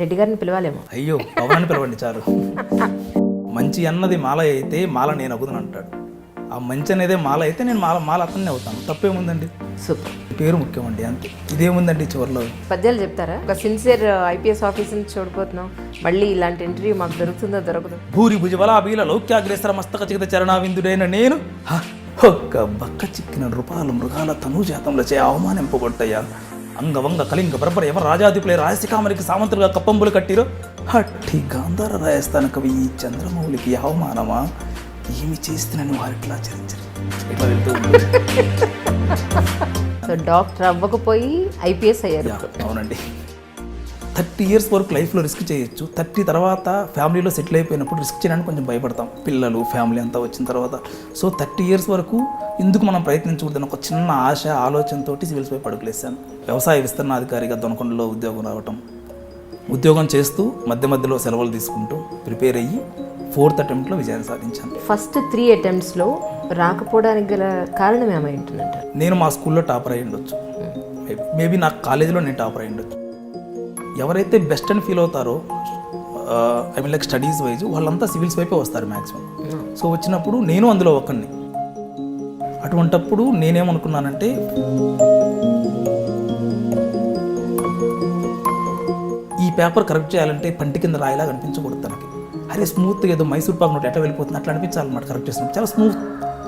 రెడ్డి గారిని పిలవాలేమో. అయ్యో పవన్ పిలవండి చాలు. మంచి అన్నది మాల అయితే మాల నేను అవుతాను అంటాడు. ఆ మంచి అనేదే మాల అయితే నేను మాల అతన్ని అవుతాను. తప్పేముందండి? సూపర్. పేరు ముఖ్యమండి, అంతే. ఇదేముందండి చివరిలో? పద్యాలు చెప్తారా? ఒక సిన్సియర్ ఐపీఎస్ ఆఫీసర్ని చూడబోతున్నాం, మళ్ళీ ఇలాంటి ఇంటర్వ్యూ మాకు దొరుకుతుందో దొరకదు. భూరి భుజబలాబీల లౌక్యాగ్రేసర మస్తక చికిత చరణావిందుడైన నేను ఒక్క బక్క చిక్కిన రూపాల మృగాల తనూజాతంలచే అవమానింపబడ్డయ్యా. అంగవంగ కలింగ బరబర ఎవరు రాజాధిపులే రాయసికామరికి సామంతులుగా కప్పంబులు కట్టిరో అట్టి గాంధార రాయస్థాన కవి ఈ చంద్రమౌళికి అవమానమా? ఏమి చేస్తున్నాను వారిట్లా ఆచరించరు. ఇట్లా వెళ్తూ సో డాక్టర్ అవ్వకపోయి ఐపీఎస్ అయ్యారు. అవునండి. 30 years వరకు లైఫ్లో రిస్క్ చేయొచ్చు. 30 తర్వాత ఫ్యామిలీలో సెటిల్ అయిపోయినప్పుడు రిస్క్ చేయడానికి కొంచెం భయపడతాం, పిల్లలు ఫ్యామిలీ అంతా వచ్చిన తర్వాత. సో 30 years వరకు ఎందుకు మనం ప్రయత్నించకూడదని ఒక చిన్న ఆశ ఆలోచనతో సివిల్స్ పై పడుకులేసాను. వ్యవసాయ విస్తరణాధికారిగా దొనకొండలో ఉద్యోగం రావటం, ఉద్యోగం చేస్తూ మధ్య మధ్యలో సెలవులు తీసుకుంటూ ప్రిపేర్ అయ్యి 4th attempt విజయాన్ని సాధించాను. ఫస్ట్ 3 attemptsలో రాకపోవడానికి గల కారణం ఏమైంటుందంటారు? నేను మా స్కూల్లో టాపర్ అయి ఉండొచ్చు, మేబీ నా కాలేజీలో నేను టాపర్ అయి ఉండొచ్చు. ఎవరైతే బెస్ట్ అని ఫీల్ అవుతారో I mean like studies wise వాళ్ళంతా సివిల్స్ వైపే వస్తారు మ్యాక్సిమం. సో వచ్చినప్పుడు నేను అందులో ఒకరిని. అటువంటప్పుడు నేనేమనుకున్నానంటే ఈ పేపర్ కరెక్ట్ చేయాలంటే పంటి కింద రాయిలా కనిపించకూడదు తనకి. అరే స్మూత్గా ఏదో మైసూర్ పాక్ నోట్ ఎట్లా వెళ్ళిపోతుంది అట్లా అనిపించాలన్నమాట. కరెక్ట్ చేసినప్పుడు చాలా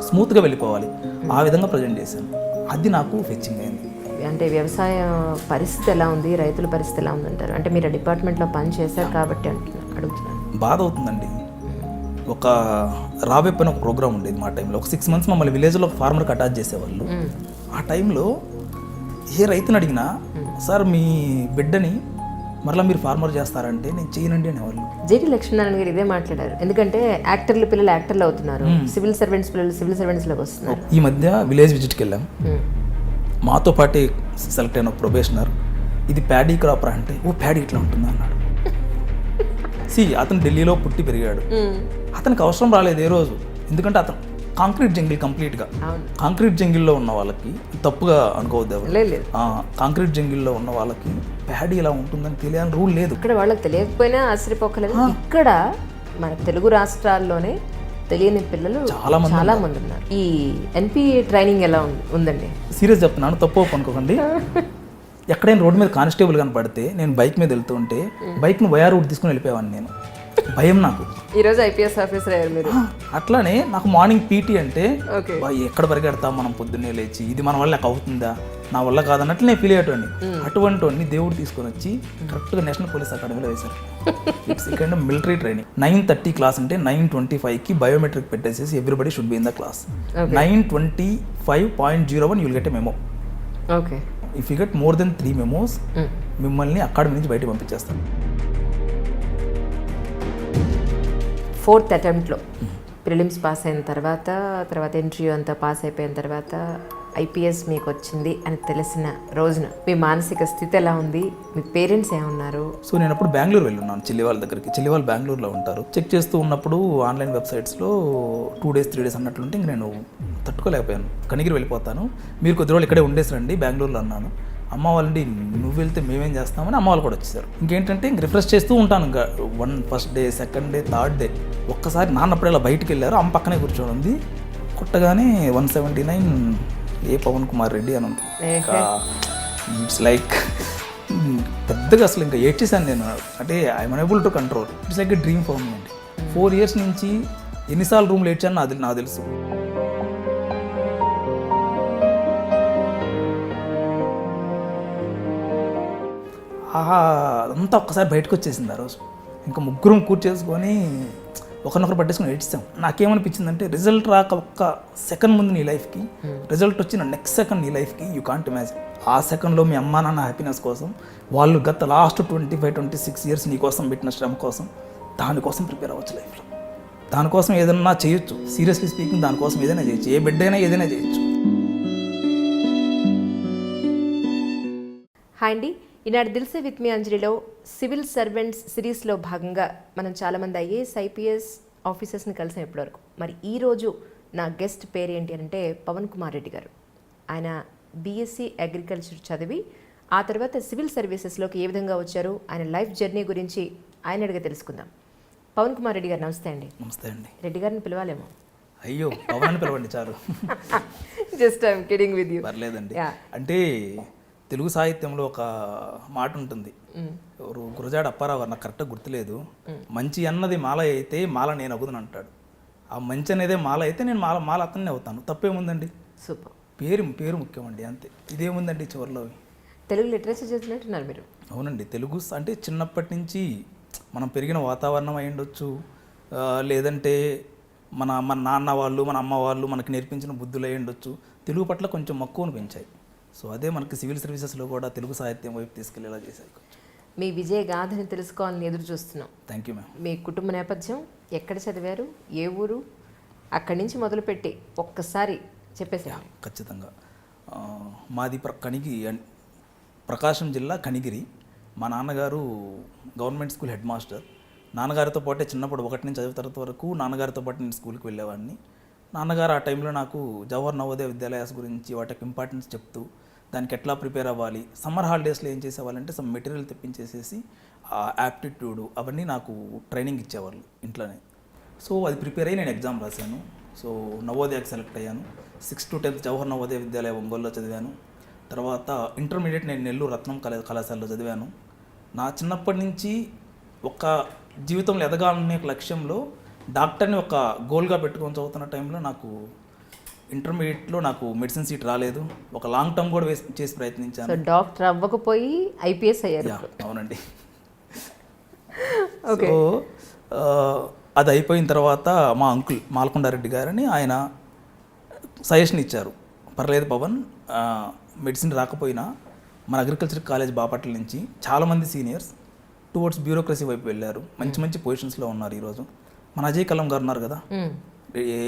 స్మూత్గా వెళ్ళిపోవాలి. ఆ విధంగా ప్రజెంట్ చేశాను. అది నాకు ఫెచ్చింగ్ అయింది. అంటే వ్యవసాయ పరిస్థితి ఎలా ఉంది, రైతుల పరిస్థితి ఎలా ఉందంటారు? అంటే మీరు డిపార్ట్మెంట్లో పని చేశారు కాబట్టి అడుగుతున్నాను. బాధ అవుతుందండి. ఒక రాబెప్పని ఒక ప్రోగ్రామ్ ఉండేది మా టైంలో. ఒక 6 months మమ్మల్ని విలేజ్లో ఒక ఫార్మర్కి అటాచ్ చేసేవాళ్ళు. ఆ టైంలో ఏ రైతుని అడిగినా సార్ మీ బిడ్డని మరలా మీరు ఫార్మర్ చేస్తారంటే నేను చేయనండి అనేవాళ్ళు. జేటీ లక్ష్మీనారాయణ గారు ఇదే మాట్లాడారు. ఎందుకంటే యాక్టర్ల పిల్లలు యాక్టర్లు అవుతున్నారు, సివిల్ సర్వెంట్స్ పిల్లలు సివిల్ సర్వెంట్స్లోకి వస్తున్నారు. ఈ మధ్య విలేజ్ విజిట్కి వెళ్ళాం. మాతో పాటే సెలెక్ట్ అయిన ప్రొబేషనర్ ఇది ప్యాడీ క్రాపర్ అంటే ఓ ప్యాడీ ఇట్లా ఉంటుంది అన్నాడు. అతను ఢిల్లీలో పుట్టి పెరిగాడు. అతనికి అవసరం రాలేదు ఏ రోజు. ఎందుకంటే అతను కాంక్రీట్ జంగిల్ కంప్లీట్గా. కాంక్రీట్ జంగిల్లో ఉన్న వాళ్ళకి తప్పుగా అనుకోవద్దు ఎవరు. కాంక్రీట్ జంగిల్లో ఉన్న వాళ్ళకి ప్యాడీ ఇలా ఉంటుందని తెలియని రూల్ లేదు. ఇక్కడ వాళ్ళకి తెలియకపోయినా ఆశ్చర్యపోకలేదు. ఇక్కడ మన తెలుగు రాష్ట్రాల్లోనే తెలియని పిల్లలు చాలా మంది ఉన్నారు. ఈ ఎన్పిఏ ట్రైనింగ్ ఎలా ఉందండి? సీరియస్ చెప్తున్నాను, తప్పు అనుకోకండి. ఎక్కడైనా రోడ్డు మీద కానిస్టేబుల్ కనపడితే నేను బైక్ మీద వెళ్తూ ఉంటే బైక్ను వయా రూట్ తీసుకుని వెళ్ళిపోయేవాడిని. నేను భయం నాకు. ఈరోజు ఐపీఎస్ ఆఫీసర్ అయ్యారు మీరు. అట్లానే నాకు మార్నింగ్ పీటీ అంటే ఎక్కడ పరిగెడతాం మనం పొద్దున్నే లేచి, ఇది మన వల్ల అవుతుందా నా వల్ల కాదన్నట్లు నేను ఫీల్ అయ్యేటోని. అటువంటి దేవుడు తీసుకొని వచ్చి కరెక్ట్గా నేషనల్ పోలీస్ అకాడమీలో వేశారు. Second military training. 9:30 క్లాస్ అంటే 9:25కి బయోమెట్రిక్ పెట్టేసేసి everybody should be in the class. 9:25.01 you'll get a memo. Okay. If you get more than 3 memos మిమ్మల్ని అకాడమీ నుంచి బయటకు పంపించేస్తాను. 4th attemptలో ప్రిలిమ్స్ పాస్ అయిన తర్వాత ఇంటర్వ్యూ అంతా పాస్ అయిపోయిన తర్వాత ఐపీఎస్ మీకు వచ్చింది అని తెలిసిన రోజున మీ మానసిక స్థితి ఎలా ఉంది? మీ పేరెంట్స్ ఏమన్నారు? సో నేను అప్పుడు బెంగళూరు వెళ్ళున్నాను చెల్లి వాళ్ళ దగ్గరికి. చెల్లి వాళ్ళు బెంగళూరులో ఉంటారు. చెక్ చేస్తూ ఉన్నప్పుడు ఆన్లైన్ వెబ్సైట్స్లో 2 days 3 days అన్నట్లుంటే ఇంక నేను తట్టుకోలేకపోయాను. కనిగిరి వెళ్ళిపోతాను, మీరు కొద్ది రోజులు ఇక్కడే ఉండేసి రండి బెంగళూరులో అన్నాను. అమ్మ వాళ్ళండి నువ్వు వెళ్తే మేమేం చేస్తామని అమ్మ వాళ్ళు కూడా వచ్చేసారు. ఇంకేంటంటే ఇంక రిఫ్రెష్ చేస్తూ ఉంటాను. ఇంకా first day, second day, third day ఒక్కసారి నాన్నప్పుడు ఇలా బయటికి వెళ్ళారు. అమ్మ పక్కనే కూర్చొని ఉంది. కొట్టగానే 179 ఏ పవన్ కుమార్ రెడ్డి అని ఉంది. ఇట్స్ లైక్ పెద్దగా అసలు ఇంకా ఏడ్చేసాను నేను. అంటే I'm unable to control. It's like a dream for me అండి. 4 years నుంచి ఎన్నిసార్లు రూమ్లో ఏడ్చాను నాకు తెలుసు. అదంతా ఒక్కసారి బయటకు వచ్చేసింది ఆ రోజు. ఇంకా ముగ్గురం కూర్చేసుకొని ఒకరినొకరు పట్టేసుకొని ఏడ్చాం. నాకేమనిపించిందంటే రిజల్ట్ రాక ఒక్క సెకండ్ ముందు నీ లైఫ్కి, రిజల్ట్ వచ్చిన నెక్స్ట్ సెకండ్ నీ లైఫ్కి యూ కాంట్ ఇమాజిన్. ఆ సెకండ్లో మీ అమ్మా నాన్న హ్యాపీనెస్ కోసం వాళ్ళు గత లాస్ట్ 25-26 years నీ కోసం పెట్టిన శ్రమ కోసం దానికోసం ప్రిపేర్ అవ్వచ్చు లైఫ్లో. దానికోసం ఏదైనా చేయొచ్చు. సీరియస్లీ స్పీకింగ్ దానికోసం ఏదైనా చేయొచ్చు. ఏ బిడ్డ అయినా ఏదైనా చేయొచ్చు. హాయ్ అండి, ఈనాడు దిల్సే విత్ మీ అంజలిలో సివిల్ సర్వెంట్స్ సిరీస్లో భాగంగా మనం చాలామంది ఐఏఎస్ ఐపీఎస్ ఆఫీసర్స్ని కలిసాం ఇప్పటివరకు. మరి ఈరోజు నా గెస్ట్ పేరు ఏంటి అంటే పవన్ కుమార్ రెడ్డి గారు. ఆయన బీఎస్సీ అగ్రికల్చర్ చదివి ఆ తర్వాత సివిల్ సర్వీసెస్లోకి ఏ విధంగా వచ్చారు, ఆయన లైఫ్ జర్నీ గురించి ఆయన అడిగి తెలుసుకుందాం. పవన్ కుమార్ రెడ్డి గారు నమస్తే అండి. నమస్తే అండి. రెడ్డి గారిని పిలవాలేమో? అయ్యో, పవన్ పిలవండి చాలు. Just I'm kidding with you. పర్లేదండి. అంటే తెలుగు సాహిత్యంలో ఒక మాట ఉంటుంది, ఎవరు గురజాడ అప్పారావు గారు, నాకు కరెక్ట్గా గుర్తులేదు. మంచి అన్నది మాల అయితే మాల నేను అగుదని అంటాడు. ఆ మంచి అనేదే మాల అయితే నేను మాల అతన్నే అవుతాను. తప్పేముందండి? సూపర్. పేరు ముఖ్యం అండి, అంతే. ఇదేముందండి చివరిలో. తెలుగు లిటరేచర్ చదివినట్టున్నారు మీరు. అవునండి. తెలుగు అంటే చిన్నప్పటి నుంచి మనం పెరిగిన వాతావరణం అయి ఉండొచ్చు, లేదంటే మన నాన్న వాళ్ళు మన అమ్మ వాళ్ళు మనకి నేర్పించిన బుద్ధులు అయి ఉండొచ్చు. తెలుగు పట్ల కొంచెం మక్కువను పెంచాయి. సో అదే మనకి సివిల్ సర్వీసెస్లో కూడా తెలుగు సాహిత్యం వైపు తీసుకెళ్లేలా చేశాయి. మీ విజయ గాథని తెలుసుకోవాలని ఎదురు చూస్తున్నాం. Thank you ma'am. మీ కుటుంబ నేపథ్యం, ఎక్కడ చదివారు, ఏ ఊరు, అక్కడి నుంచి మొదలుపెట్టి ఒక్కసారి చెప్పేసారు. ఖచ్చితంగా. మాది ప్రకాశం జిల్లా కనిగిరి. మా నాన్నగారు గవర్నమెంట్ స్కూల్ హెడ్ మాస్టర్. నాన్నగారితో పాటే చిన్నప్పుడు 1 నుంచి 5వ తరగతి వరకు నాన్నగారితో పాటు నేను స్కూల్కి వెళ్ళేవాడిని. నాన్నగారు ఆ టైంలో నాకు జవహర్ నవోదయ విద్యాలయాస్ గురించి వాటికి ఇంపార్టెన్స్ చెప్తూ దానికి ఎట్లా ప్రిపేర్ అవ్వాలి, సమ్మర్ హాలిడేస్లో ఏం చేసేవాళ్ళంటే సమ్ మెటీరియల్ తెప్పించేసేసి యాప్టిట్యూడ్ అవన్నీ నాకు ట్రైనింగ్ ఇచ్చేవాళ్ళు ఇంట్లోనే. సో అది ప్రిపేర్ అయ్యి నేను ఎగ్జామ్ రాశాను. సో నవోదయకి సెలెక్ట్ అయ్యాను. 6th to 10th Jawahar Navodaya విద్యాలయ ఒంగోలులో చదివాను. తర్వాత ఇంటర్మీడియట్ నేను నెల్లూరు రత్నం కళాశాలలో చదివాను. నా చిన్నప్పటి నుంచి ఒక జీవితంలో ఎదగాలనే లక్ష్యంలో డాక్టర్ని ఒక గోల్గా పెట్టుకొని చదువుతున్న టైంలో నాకు ఇంటర్మీడియట్లో నాకు మెడిసిన్ సీట్ రాలేదు. ఒక లాంగ్ టర్మ్ కూడా చేసి ప్రయత్నించాను. సో డాక్టర్ అవ్వకపోయి ఐపీఎస్ అయ్యారు. అవునండి. ఓకే. సో అది అయిపోయిన తర్వాత మా అంకుల్ మాల్కొండారెడ్డి గారని ఆయన సజెషన్ ఇచ్చారు, పర్లేదు పవన్, మెడిసిన్ రాకపోయినా మన అగ్రికల్చర్ కాలేజ్ బాపట్ల నుంచి చాలామంది సీనియర్స్ టువర్డ్స్ బ్యూరోక్రసీ వైపు వెళ్ళారు. మంచి పొజిషన్స్లో ఉన్నారు. ఈరోజు మన అజయ్ కలం గారు ఉన్నారు కదా,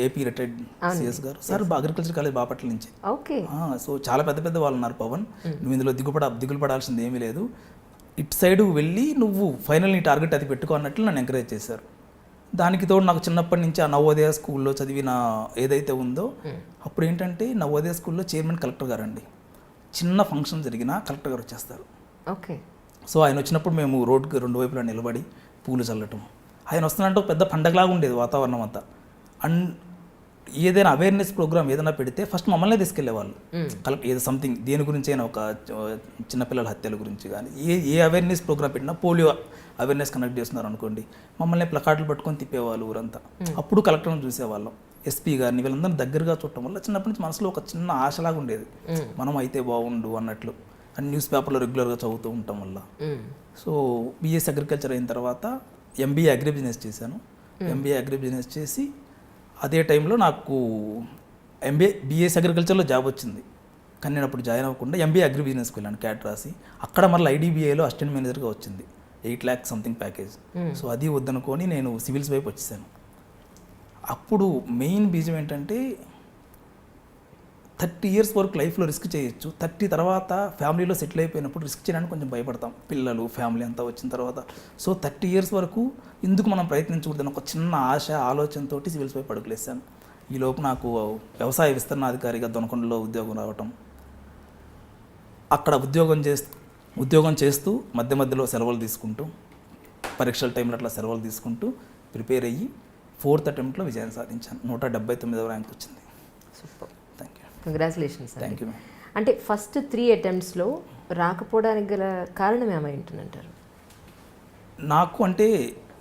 ఏపీ రిటైర్డ్ సిఎస్ గారు, సార్ అగ్రికల్చర్ కాలేజ్ బాపట్ల నుంచి. ఓకే. సో చాలా పెద్ద వాళ్ళు ఉన్నారు. పవన్, నువ్వు ఇందులో దిగులు పడాల్సింది ఏమీ లేదు, ఇటు సైడ్ వెళ్ళి నువ్వు ఫైనల్ నీ టార్గెట్ అది పెట్టుకో అన్నట్లు నన్ను ఎంకరేజ్ చేశారు. దానికి తోడు నాకు చిన్నప్పటి నుంచి ఆ నవోదయ స్కూల్లో చదివిన ఏదైతే ఉందో, అప్పుడు ఏంటంటే నవోదయ స్కూల్లో చైర్మన్ కలెక్టర్ గారు అండి. చిన్న ఫంక్షన్ జరిగినా కలెక్టర్ గారు వచ్చేస్తారు. ఓకే. సో ఆయన వచ్చినప్పుడు మేము రోడ్డుకి 2 వైపులా నిలబడి పూలు చల్లటం, ఆయన వస్తున్నట్టు పెద్ద పండగలాగా ఉండేది వాతావరణం అంతా. అండ్ ఏదైనా అవేర్నెస్ ప్రోగ్రామ్ ఏదైనా పెడితే ఫస్ట్ మమ్మల్ని తీసుకెళ్లేవాళ్ళు. ఏదో సంథింగ్ దేని గురించి అయినా, ఒక చిన్నపిల్లల హత్యల గురించి కానీ ఏ అవేర్నెస్ ప్రోగ్రామ్ పెట్టినా, పోలియో అవేర్నెస్ కండక్ట్ చేస్తున్నారు అనుకోండి, మమ్మల్ని ప్లకార్డులు పట్టుకొని తిప్పేవాళ్ళు ఊరంతా. అప్పుడు కలెక్టర్ని చూసేవాళ్ళం, ఎస్పీ గారిని, వీళ్ళందరూ దగ్గరగా చూడటం వల్ల చిన్నప్పటి నుంచి మనసులో ఒక చిన్న ఆశలాగా ఉండేది, మనం అయితే బాగుండు అన్నట్లు. అండ్ న్యూస్ పేపర్లో రెగ్యులర్గా చదువుతూ ఉండటం వల్ల. సో బీఎస్సీ అగ్రికల్చర్ అయిన తర్వాత ఎంబీఏ అగ్రి బిజినెస్ చేశాను. ఎంబీఏ అగ్రి బిజినెస్ చేసి అదే టైంలో నాకు బీఎస్సీ అగ్రికల్చర్లో జాబ్ వచ్చింది. కానీ నేను అప్పుడు జాయిన్ అవ్వకుండా ఎంబీఏ అగ్రి బిజినెస్కి వెళ్ళాను, క్యాట్ రాసి. అక్కడ మళ్ళీ ఐడిబిఐలో అసిస్టెంట్ మేనేజర్గా వచ్చింది, 8 lakhs సంథింగ్ ప్యాకేజ్. సో అది వద్దనుకొని నేను సివిల్స్ వైపు వచ్చేసాను. అప్పుడు మెయిన్ బీజం ఏంటంటే 30 years వరకు లైఫ్లో రిస్క్ చేయొచ్చు, 30 తర్వాత ఫ్యామిలీలో సెటిల్ అయిపోయినప్పుడు రిస్క్ చేయడానికి కొంచెం భయపడతాం, పిల్లలు ఫ్యామిలీ అంతా వచ్చిన తర్వాత. సో 30 years వరకు ఎందుకు మనం ప్రయత్నించకూడదని ఒక చిన్న ఆలోచనతో సివిల్స్ వైపు అడుగులేసాను. ఈలోపు నాకు వ్యవసాయ విస్తరణాధికారిగా దొనకొండలో ఉద్యోగం రావటం, అక్కడ ఉద్యోగం చేస్తూ మధ్యలో సెలవులు తీసుకుంటూ, పరీక్షల టైంలో అట్లా సెలవులు తీసుకుంటూ ప్రిపేర్ అయ్యి 4th attempt విజయాన్ని సాధించాను. 179వ ర్యాంక్ వచ్చింది. Super. Thank you. Congratulations. Thank you. అంటే ఫస్ట్ 3 attemptsలో రాకపోవడానికి గల కారణం ఏమై ఉంటుందంటారు? నాకు అంటే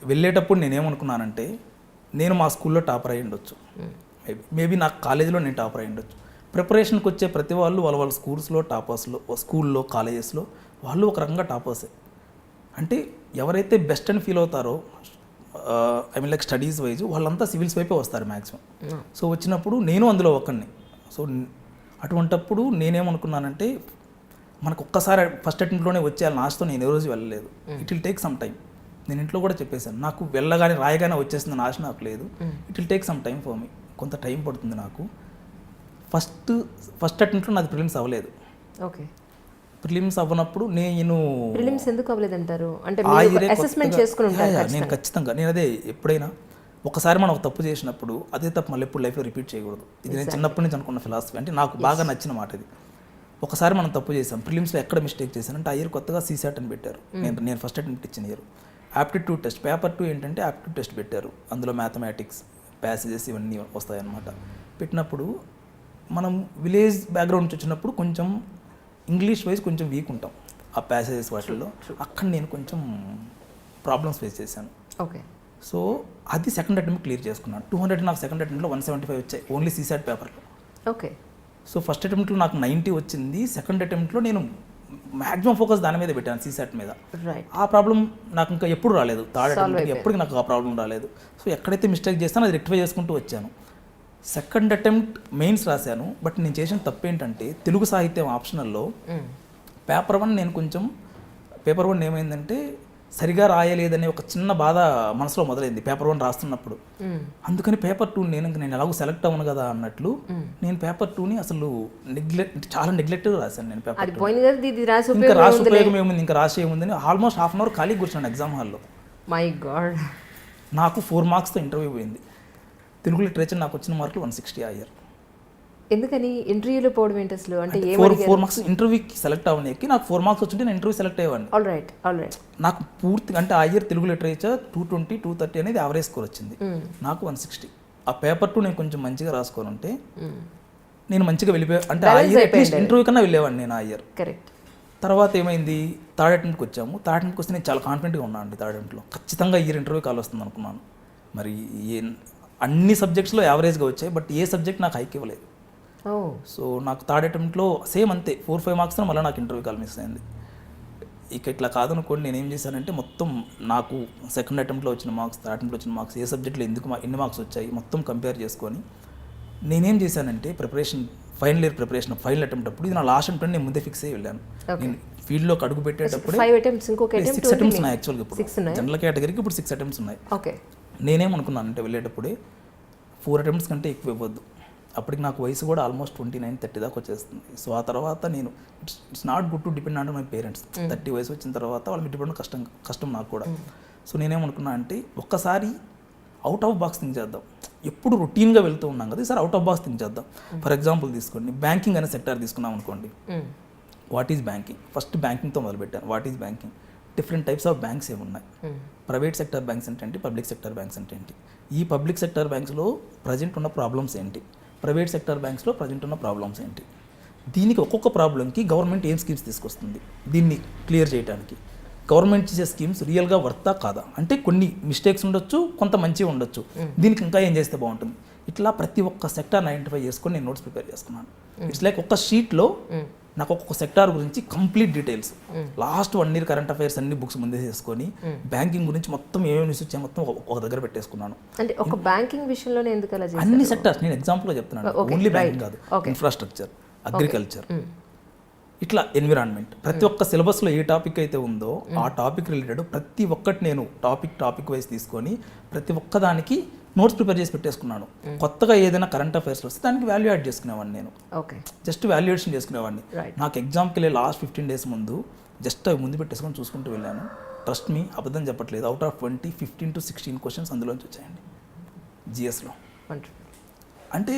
వెళ్ళేటప్పుడు నేనేమనుకున్నానంటే, నేను మా స్కూల్లో టాపర్ అయి ఉండొచ్చు, మేబీ నాకు కాలేజీలో నేను టాపర్ అయి ఉండొచ్చు. ప్రిపరేషన్కి వచ్చే ప్రతి వాళ్ళు వాళ్ళ స్కూల్స్లో టాపర్స్లో, స్కూల్లో కాలేజెస్లో వాళ్ళు ఒక రకంగా టాపర్సే. అంటే ఎవరైతే బెస్ట్ అని ఫీల్ అవుతారో, I mean like studies wise, వాళ్ళంతా సివిల్స్ వైపే వస్తారు మ్యాక్సిమం. సో వచ్చినప్పుడు నేను అందులో ఒకరిని. సో అటువంటప్పుడు నేనేమనుకున్నానంటే, మనకు ఒక్కసారి ఫస్ట్ అటెంప్ట్లోనే వచ్చేయాలని ఆశతో నేను ఏ రోజు వెళ్ళలేదు. It will take some time. నేను ఇంట్లో కూడా చెప్పేశాను, నాకు వెళ్ళగానే రాయగానే వచ్చేసిందని ఆశ నాకు లేదు. It will take some time for me, కొంత టైం పడుతుంది నాకు. ఫస్ట్ అటెంప్ట్లో నాది ప్రిలిమ్స్ అవ్వలేదు. ఓకే. ప్రిలిమ్స్ అవ్వనప్పుడు నేను ప్రిలిమ్స్ ఎందుకు అవ్వలేదంటారు? అంటే ఆ మీరు ఇయరే అసెస్మెంట్ కొత్తగా- చేసుకుని ఉంటారు యా, నేను ఖచ్చితంగా నేను అదే ఎప్పుడైనా ఒకసారి మనం ఒక తప్పు చేసినప్పుడు అదే తప్పు మళ్ళీ ఎప్పుడు లైఫ్లో రిపీట్ చేయకూడదు. ఇది నేను చిన్నప్పటి నుంచి అనుకున్న ఫిలాసఫీ, అంటే నాకు బాగా నచ్చిన మాట ఇది. ఒకసారి మనం తప్పు చేసాం, ప్రిలిమ్స్లో ఎక్కడ మిస్టేక్ చేశాను అంటే ఆ ఇయర్ కొత్తగా సీసాట్ అని పెట్టారు. నేను ఫస్ట్ అటెంప్ట్ ఇచ్చిన ఇయర్ ఆప్టిట్యూడ్ టెస్ట్ పేపర్ 2 ఏంటంటే ఆప్టిట్యూడ్ టెస్ట్ పెట్టారు. అందులో మ్యాథమెటిక్స్ ప్యాసేజెస్ ఇవన్నీ వస్తాయన్నమాట. పెట్టినప్పుడు మనం విలేజ్ బ్యాక్గ్రౌండ్ నుంచి వచ్చినప్పుడు కొంచెం ఇంగ్లీష్ వైజ్ కొంచెం వీక్ ఉంటాం ఆ ప్యాసేజెస్ వాటిల్లో. అక్కడ నేను కొంచెం ప్రాబ్లమ్స్ ఫేస్ చేశాను. ఓకే. సో అది సెకండ్ అటెంప్ట్ క్లియర్ చేసుకున్నాను. 200 నాకు సెకండ్ అటెంప్ట్లో 175 వచ్చాయి ఓన్లీ సీసాట్ పేపర్లో. ఓకే. సో ఫస్ట్ అటెంప్ట్లో నాకు 90 వచ్చింది. సెకండ్ అటెంప్ట్లో నేను మ్యాక్సిమం ఫోకస్ దాని మీద పెట్టాను, సీసాట్ మీద. రైట్. ఆ ప్రాబ్లం నాకు ఇంకా ఎప్పుడు రాలేదు, థర్డ్ అటెంప్ట్కి ఎప్పటికీ నాకు ఆ ప్రాబ్లం రాలేదు. సో ఎక్కడైతే మిస్టేక్ చేస్తానో అది రెక్టిఫై చేసుకుంటూ వచ్చాను. సెకండ్ అటెంప్ట్ మెయిన్స్ రాశాను. బట్ నేను చేసిన తప్పు ఏంటంటే తెలుగు సాహిత్యం ఆప్షనల్లో పేపర్ 1 నేను కొంచెం పేపర్ 1 ఏమైందంటే సరిగా రాయలేదనే ఒక చిన్న బాధ మనసులో మొదలైంది పేపర్ 1 రాస్తున్నప్పుడు. అందుకని పేపర్ 2 నేను ఎలాగో సెలెక్ట్ అవ్వను కదా అన్నట్లు నేను పేపర్ 2ని అసలు చాలా నెగ్లెక్ట్గా రాశాను. నేను పేపర్ అది పోయింది కదా, ఇది రాసి ఇంకా రాసి ఉపయోగం ఏముంది, ఇంకా రాసి ఏముందని ఆల్మోస్ట్ హాఫ్ అన్ అవర్ ఖాళీ కూర్చున్నాను ఎగ్జామ్ హాల్లో. My God. నాకు 4 మార్క్స్తో ఇంటర్వ్యూ పోయింది. తెలుగు లిటరేచర్ నాకు వచ్చిన మార్కులు 160 ఆ ఇయర్. ఎందుకని ఇంటర్వ్యూలో పోవడం ఏంటి అసలు? అంటే ఫోర్ మార్క్స్ ఇంటర్వ్యూకి సెలెక్ట్ అవ్వడానికి నాకు 4 మార్క్స్ వచ్చింటే నేను ఇంటర్వ్యూ సెలెక్ట్ అయ్యేవాడిని. All right. నాకు పూర్తిగా అంటే ఆ ఇయర్ తెలుగు లిటరేచర్ 220, 230 అనేది యావరేజ్ స్కోర్ వచ్చింది. నాకు 160. ఆ పేపర్ 2 నేను కొంచెం మంచిగా రాసుకొని ఉంటే నేను మంచిగా వెళ్ళిపోయా, అంటే ఆ ఇయర్ అట్లీస్ట్ ఇంటర్వ్యూ కన్నా వెళ్ళేవాడిని నేను ఆ ఇయర్. కరెక్ట్. తర్వాత ఏమైంది, థర్డ్ అటెంప్ట్కి వచ్చాము. థర్డ్ అటెంప్ట్కి వస్తే నేను చాలా కాన్ఫిడెంట్గా ఉన్నాను అండి. థర్డ్ అటెంప్ట్లో ఖచ్చితంగా ఇయర్ ఇంటర్వ్యూ కాల్ వస్తుంది అనుకున్నాను. మరి అన్ని సబ్జెక్ట్స్లో యావరేజ్గా వచ్చాయి, బట్ ఏ సబ్జెక్ట్ నాకు హైక్ ఇవ్వలేదు. సో నాకు థర్డ్ అటెంప్ట్లో సేమ్ అంతే 4-5 మార్క్స్తో మళ్ళీ నాకు ఇంటర్వ్యూ కాల్ మిస్ అయింది. ఇక ఇట్లా కాదనుకోండి, నేనేం చేశానంటే మొత్తం నాకు సెకండ్ అటెంప్ట్లో వచ్చిన మార్క్స్, థర్డ్ అటెంప్ట్లో వచ్చిన మార్క్స్, ఏ సబ్జెక్ట్లో ఎన్ని మార్క్స్ వచ్చాయి మొత్తం కంపేర్ చేసుకొని నేనేం చేశానంటే preparation, final year preparation, final attempt అప్పుడు ఇది నా లాస్ట్ అటెంప్ట్ నేను ముందే ఫిక్స్ అయ్యి వెళ్ళాను. నేను ఫీల్డ్లోకి అడుగు పెట్టేటప్పుడు 5 అటెంప్ట్స్, ఇంకొక 6 అటెంప్ట్స్ ఉన్నాయి యాక్చువల్గా. ఇప్పుడు జనరల్ కేటగిరీకి ఇప్పుడు 6 అటెంప్ట్స్ ఉన్నాయి. ఓకే. నేనేమనుకున్నాను అంటే వెళ్ళేటప్పుడే 4 అటెంప్ట్స్ కంటే ఎక్కువ ఇవ్వద్దు. అప్పటికి నాకు వయసు కూడా ఆల్మోస్ట్ 29-30 దాకా వచ్చేస్తుంది. సో ఆ తర్వాత నేను it's not good to depend on my parents. 30 వయసు వచ్చిన తర్వాత వాళ్ళు డిపెండ్ కష్టం నాకు కూడా. సో నేనేమనుకున్నా అంటే ఒక్కసారి అవుట్ ఆఫ్ బాక్స్ థింక్ చేద్దాం. ఎప్పుడు రొటీన్గా వెళ్తూ ఉన్నాం కదా, ఈసారి అవుట్ ఆఫ్ బాక్స్ థింక్ చేద్దాం. ఫర్ ఎగ్జాంపుల్ తీసుకోండి, బ్యాంకింగ్ అనే సెక్టార్ తీసుకున్నాం అనుకోండి. What is banking? ఫస్ట్ బ్యాంకింగ్తో మొదలుపెట్టాను. What is banking? Different types of banks ఏమున్నాయి, ప్రైవేట్ సెక్టర్ బ్యాంక్స్ అంటే ఏంటి, పబ్లిక్ సెక్టర్ బ్యాంక్స్ అంటే ఏంటి, ఈ పబ్లిక్ సెక్టర్ బ్యాంక్స్లో ప్రజెంట్ ఉన్న ప్రాబ్లమ్స్ ఏంటి, ప్రైవేట్ సెక్టర్ బ్యాంక్స్లో ప్రజెంట్ ఉన్న ప్రాబ్లమ్స్ ఏంటి, దీనికి ఒక్కొక్క ప్రాబ్లంకి గవర్నమెంట్ ఏం స్కీమ్స్ తీసుకొస్తుంది, దీన్ని క్లియర్ చేయడానికి గవర్నమెంట్ చేసే స్కీమ్స్ రియల్గా వర్తా కాదా, అంటే కొన్ని మిస్టేక్స్ ఉండొచ్చు, కొంత మంచిగా ఉండొచ్చు, దీనికి ఇంకా ఏం చేస్తే బాగుంటుంది. ఇట్లా ప్రతి ఒక్క సెక్టార్ని ఐడెంటిఫై చేసుకొని నేను నోట్స్ ప్రిపేర్ చేసుకున్నాను. ఇట్స్ లైక్ ఒక్క షీట్లో నాకు ఒక్కొక్క సెక్టార్ గురించి complete details, last 1 year current affairs అన్ని బుక్స్ ముందే చేసుకొని బ్యాంకింగ్ గురించి మొత్తం ఏమేమి న్యూస్ వచ్చాయి మొత్తం ఒక దగ్గర పెట్టేసుకున్నాను. అంటే ఒక బ్యాంకింగ్ విషయంలోనే ఎందుకు అలా చేశారు? అన్ని సెక్టార్స్ నేను ఎగ్జాంపుల్గా చెప్తున్నాను, ఓన్లీ బ్యాంకింగ్ కాదు, ఇన్ఫ్రాస్ట్రక్చర్, అగ్రికల్చర్, ఇట్లా ఎన్విరాన్మెంట్, ప్రతి ఒక్క సిలబస్లో ఏ టాపిక్ అయితే ఉందో ఆ టాపిక్ రిలేటెడ్ ప్రతి ఒక్కటి నేను టాపిక్ వైజ్ తీసుకొని ప్రతి ఒక్కదానికి నోట్స్ ప్రిపేర్ చేసి పెట్టేసుకున్నాను. కొత్తగా ఏదైనా కరెంట్ అఫైర్స్ వస్తే దానికి వాల్యూ యాడ్ చేసుకునేవాడిని. నేను జస్ట్ వాల్యుయేషన్ చేసుకునేవాడిని. నాకు ఎగ్జామ్కి వెళ్ళే లాస్ట్ 15 days ముందు జస్ట్ అవి ముందు పెట్టేసుకొని చూసుకుంటూ వెళ్ళాను. ట్రస్ట్ మీ, అబద్ధం చెప్పట్లేదు, అవుట్ ఆఫ్ 20 15 to 16 క్వశ్చన్స్ అందులోంచి వచ్చాయండి జిఎస్లో. అంటే